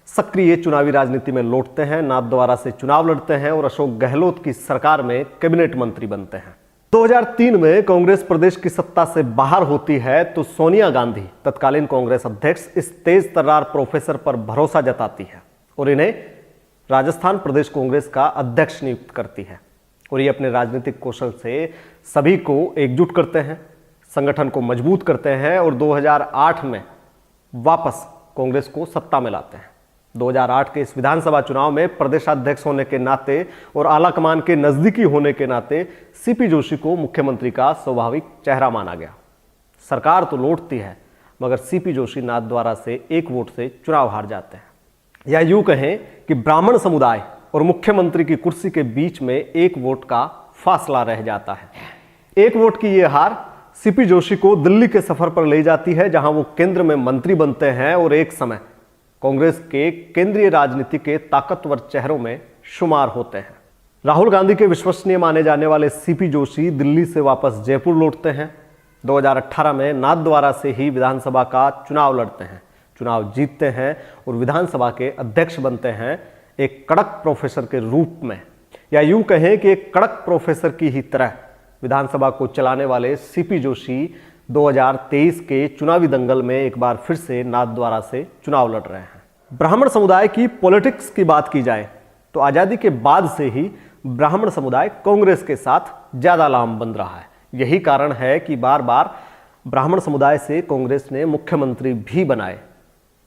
सक्रिय चुनावी राजनीति में लौटते हैं, नाथद्वारा से चुनाव लड़ते हैं और अशोक गहलोत की सरकार में कैबिनेट मंत्री बनते हैं। 2003 में कांग्रेस प्रदेश की सत्ता से बाहर होती है तो सोनिया गांधी, तत्कालीन कांग्रेस अध्यक्ष, इस तेज तर्रार प्रोफेसर पर भरोसा जताती है और इन्हें राजस्थान प्रदेश कांग्रेस का अध्यक्ष नियुक्त करती है। और ये अपने राजनीतिक कौशल से सभी को एकजुट करते हैं, संगठन को मजबूत करते हैं और 2008 में वापस कांग्रेस को सत्ता में लाते हैं। 2008 के इस विधानसभा चुनाव में प्रदेशाध्यक्ष होने के नाते और आलाकमान के नजदीकी होने के नाते सीपी जोशी को मुख्यमंत्री का स्वाभाविक चेहरा माना गया। सरकार तो लौटती है, मगर सीपी जोशी नाथद्वारा से 1 वोट से चुनाव हार जाते हैं। या यूं कहें कि ब्राह्मण समुदाय और मुख्यमंत्री की कुर्सी के बीच में 1 वोट का फासला रह जाता है। 1 वोट की यह हार सीपी जोशी को दिल्ली के सफर पर ले जाती है, जहां वो केंद्र में मंत्री बनते हैं और एक समय कांग्रेस के केंद्रीय राजनीति के ताकतवर चेहरों में शुमार होते हैं। राहुल गांधी के विश्वसनीय माने जाने वाले सीपी जोशी दिल्ली से वापस जयपुर लौटते हैं। 2018 में नाथद्वारा से ही विधानसभा का चुनाव लड़ते हैं, चुनाव जीतते हैं और विधानसभा के अध्यक्ष बनते हैं, एक कड़क प्रोफेसर के रूप में। या यूं कहें कि एक कड़क प्रोफेसर की ही तरह विधानसभा को चलाने वाले सीपी जोशी 2023 के चुनावी दंगल में एक बार फिर से नाथद्वारा से चुनाव लड़ रहे हैं। ब्राह्मण समुदाय की पॉलिटिक्स की बात की जाए तो आजादी के बाद से ही ब्राह्मण समुदाय कांग्रेस के साथ ज्यादा लामबंद रहा है। यही कारण है कि बार बार ब्राह्मण समुदाय से कांग्रेस ने मुख्यमंत्री भी बनाए।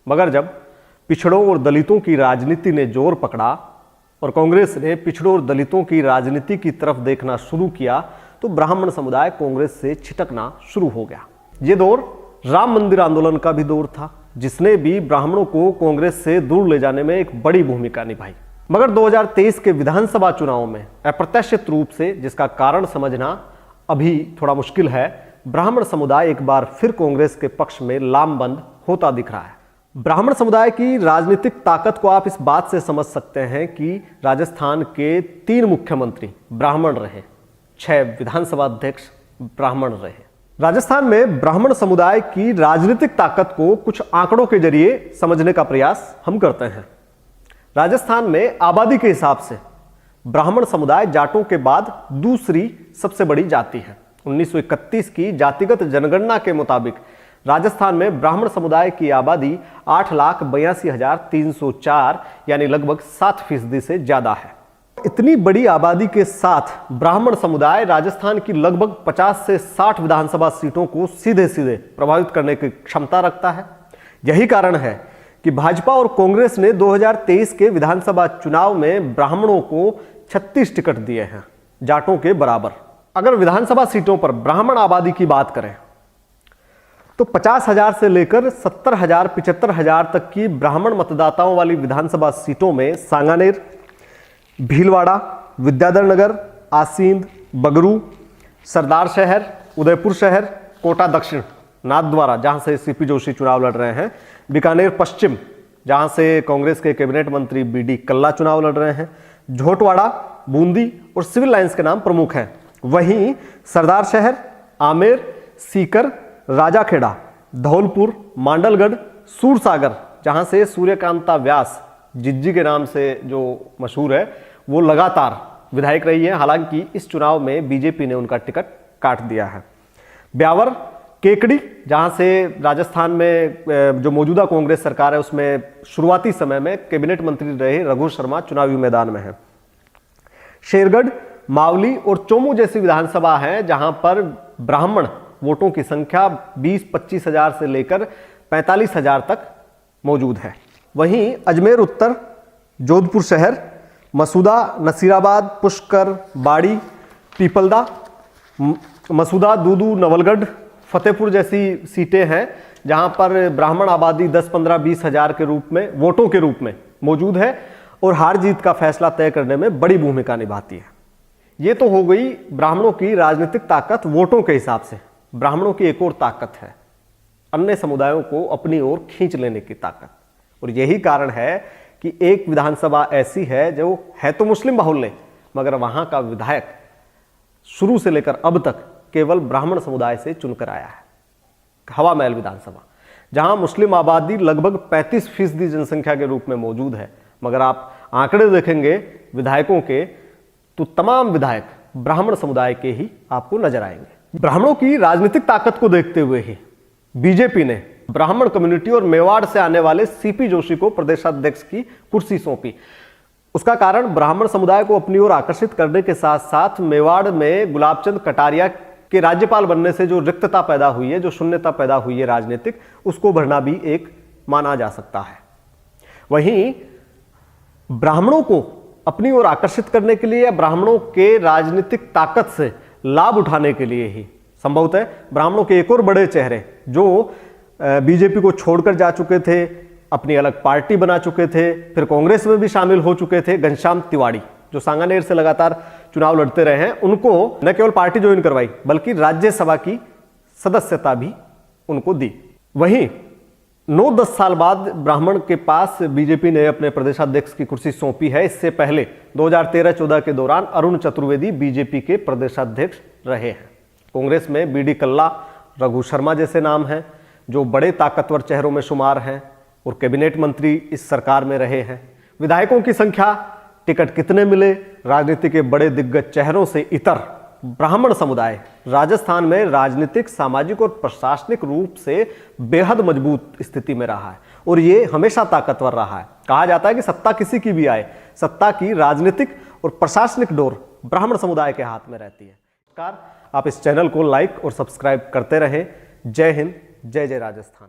मगर जब पिछड़ों और दलितों की राजनीति ने जोर पकड़ा और कांग्रेस ने पिछड़ों और दलितों की राजनीति की तरफ देखना शुरू किया, तो ब्राह्मण समुदाय कांग्रेस से छिटकना शुरू हो गया। ये दौर राम मंदिर आंदोलन का भी दौर था, जिसने भी ब्राह्मणों को कांग्रेस से दूर ले जाने में एक बड़ी भूमिका निभाई। मगर 2023 के विधानसभा चुनाव में अप्रत्याशित रूप से, जिसका कारण समझना अभी थोड़ा मुश्किल है, ब्राह्मण समुदाय एक बार फिर कांग्रेस के पक्ष में लामबंद होता दिख रहा है। ब्राह्मण समुदाय की राजनीतिक ताकत को आप इस बात से समझ सकते हैं कि राजस्थान के 3 मुख्यमंत्री ब्राह्मण रहे, 6 विधानसभा अध्यक्ष ब्राह्मण रहे। राजस्थान में ब्राह्मण समुदाय की राजनीतिक ताकत को कुछ आंकड़ों के जरिए समझने का प्रयास हम करते हैं। राजस्थान में आबादी के हिसाब से ब्राह्मण समुदाय जाटों के बाद दूसरी सबसे बड़ी जाति है। 1931 की जातिगत जनगणना के मुताबिक राजस्थान में ब्राह्मण समुदाय की आबादी 8,82,304 यानी लगभग 7% से ज्यादा है। इतनी बड़ी आबादी के साथ ब्राह्मण समुदाय राजस्थान की लगभग 50 से 60 विधानसभा सीटों को सीधे सीधे प्रभावित करने की क्षमता रखता है। यही कारण है कि भाजपा और कांग्रेस ने 2023 के विधानसभा चुनाव में ब्राह्मणों को 36 टिकट दिए हैं, जाटों के बराबर। अगर विधानसभा सीटों पर ब्राह्मण आबादी की बात करें तो 50,000 से लेकर 70,000, 75,000 तक की ब्राह्मण मतदाताओं वाली विधानसभा सीटों में सांगानेर, भीलवाड़ा, विद्याधर नगर, आसींद, बगरू, सरदार शहर, उदयपुर शहर, कोटा दक्षिण, नाथद्वारा जहां से सीपी जोशी चुनाव लड़ रहे हैं, बीकानेर पश्चिम जहां से कांग्रेस के कैबिनेट मंत्री बीडी कल्ला चुनाव लड़ रहे हैं, झोटवाड़ा, बूंदी और सिविल लाइंस के नाम प्रमुख हैं। वहीं सरदार शहर, आमेर, सीकर, राजाखेड़ा, धौलपुर, मांडलगढ़, सूरसागर जहां से सूर्यकांता व्यास जिज्जी के नाम से जो मशहूर है वो लगातार विधायक रही है। हालांकि इस चुनाव में बीजेपी ने उनका टिकट काट दिया है। ब्यावर, केकड़ी जहां से राजस्थान में जो मौजूदा कांग्रेस सरकार है उसमें शुरुआती समय में कैबिनेट मंत्री रहे रघु शर्मा चुनावी मैदान में है। शेरगढ़, मावली और चोमू जैसी विधानसभा है जहां पर ब्राह्मण वोटों की संख्या 20-25 हजार से लेकर 45,000 तक मौजूद है। वहीं अजमेर उत्तर, जोधपुर शहर, मसूदा, नसीराबाद, पुष्कर, बाड़ी, पीपलदा, मसूदा, दूदू, नवलगढ़, फतेहपुर जैसी सीटें हैं जहां पर ब्राह्मण आबादी 10, 15, 20 हजार के रूप में वोटों के रूप में मौजूद है और हार जीत का फैसला तय करने में बड़ी भूमिका निभाती है। ये तो हो गई ब्राह्मणों की राजनीतिक ताकत वोटों के हिसाब से। ब्राह्मणों की एक और ताकत है अन्य समुदायों को अपनी ओर खींच लेने की ताकत, और यही कारण है कि एक विधानसभा ऐसी है जो है तो मुस्लिम बाहुल्य मगर वहां का विधायक शुरू से लेकर अब तक केवल ब्राह्मण समुदाय से चुनकर आया है। हवा महल विधानसभा जहां मुस्लिम आबादी लगभग 35% जनसंख्या के रूप में मौजूद है, मगर आप आंकड़े देखेंगे विधायकों के तो तमाम विधायक ब्राह्मण समुदाय के ही आपको नजर आएंगे। ब्राह्मणों की राजनीतिक ताकत को देखते हुए ही बीजेपी ने ब्राह्मण कम्युनिटी और मेवाड़ से आने वाले सीपी जोशी को प्रदेशाध्यक्ष की कुर्सी सौंपी। उसका कारण ब्राह्मण समुदाय को अपनी ओर आकर्षित करने के साथ साथ मेवाड़ में गुलाबचंद कटारिया के राज्यपाल बनने से जो रिक्तता पैदा हुई है, जो शून्यता पैदा हुई है राजनीतिक, उसको भरना भी एक माना जा सकता है। वहीं ब्राह्मणों को अपनी ओर आकर्षित करने के लिए या ब्राह्मणों के राजनीतिक ताकत से लाभ उठाने के लिए ही संभवतः ब्राह्मणों के एक और बड़े चेहरे जो बीजेपी को छोड़कर जा चुके थे, अपनी अलग पार्टी बना चुके थे, फिर कांग्रेस में भी शामिल हो चुके थे, घनश्याम तिवाड़ी जो सांगानेर से लगातार चुनाव लड़ते रहे हैं, उनको न केवल पार्टी ज्वाइन करवाई बल्कि राज्यसभा की सदस्यता भी उनको दी। वहीं 9-10 साल बाद ब्राह्मण के पास बीजेपी ने अपने प्रदेशाध्यक्ष की कुर्सी सौंपी है। इससे पहले 2013-14 के दौरान अरुण चतुर्वेदी बीजेपी के प्रदेशाध्यक्ष रहे हैं। कांग्रेस में बीडी कल्ला, रघु शर्मा जैसे नाम हैं जो बड़े ताकतवर चेहरों में शुमार हैं और कैबिनेट मंत्री इस सरकार में रहे हैं। विधायकों की संख्या, टिकट कितने मिले, राजनीति के बड़े दिग्गज चेहरों से इतर ब्राह्मण समुदाय राजस्थान में राजनीतिक, सामाजिक और प्रशासनिक रूप से बेहद मजबूत स्थिति में रहा है और ये हमेशा ताकतवर रहा है। कहा जाता है कि सत्ता किसी की भी आए, सत्ता की राजनीतिक और प्रशासनिक डोर ब्राह्मण समुदाय के हाथ में रहती है। आप इस चैनल को लाइक और सब्सक्राइब करते रहें। जय हिंद, जय जय राजस्थान।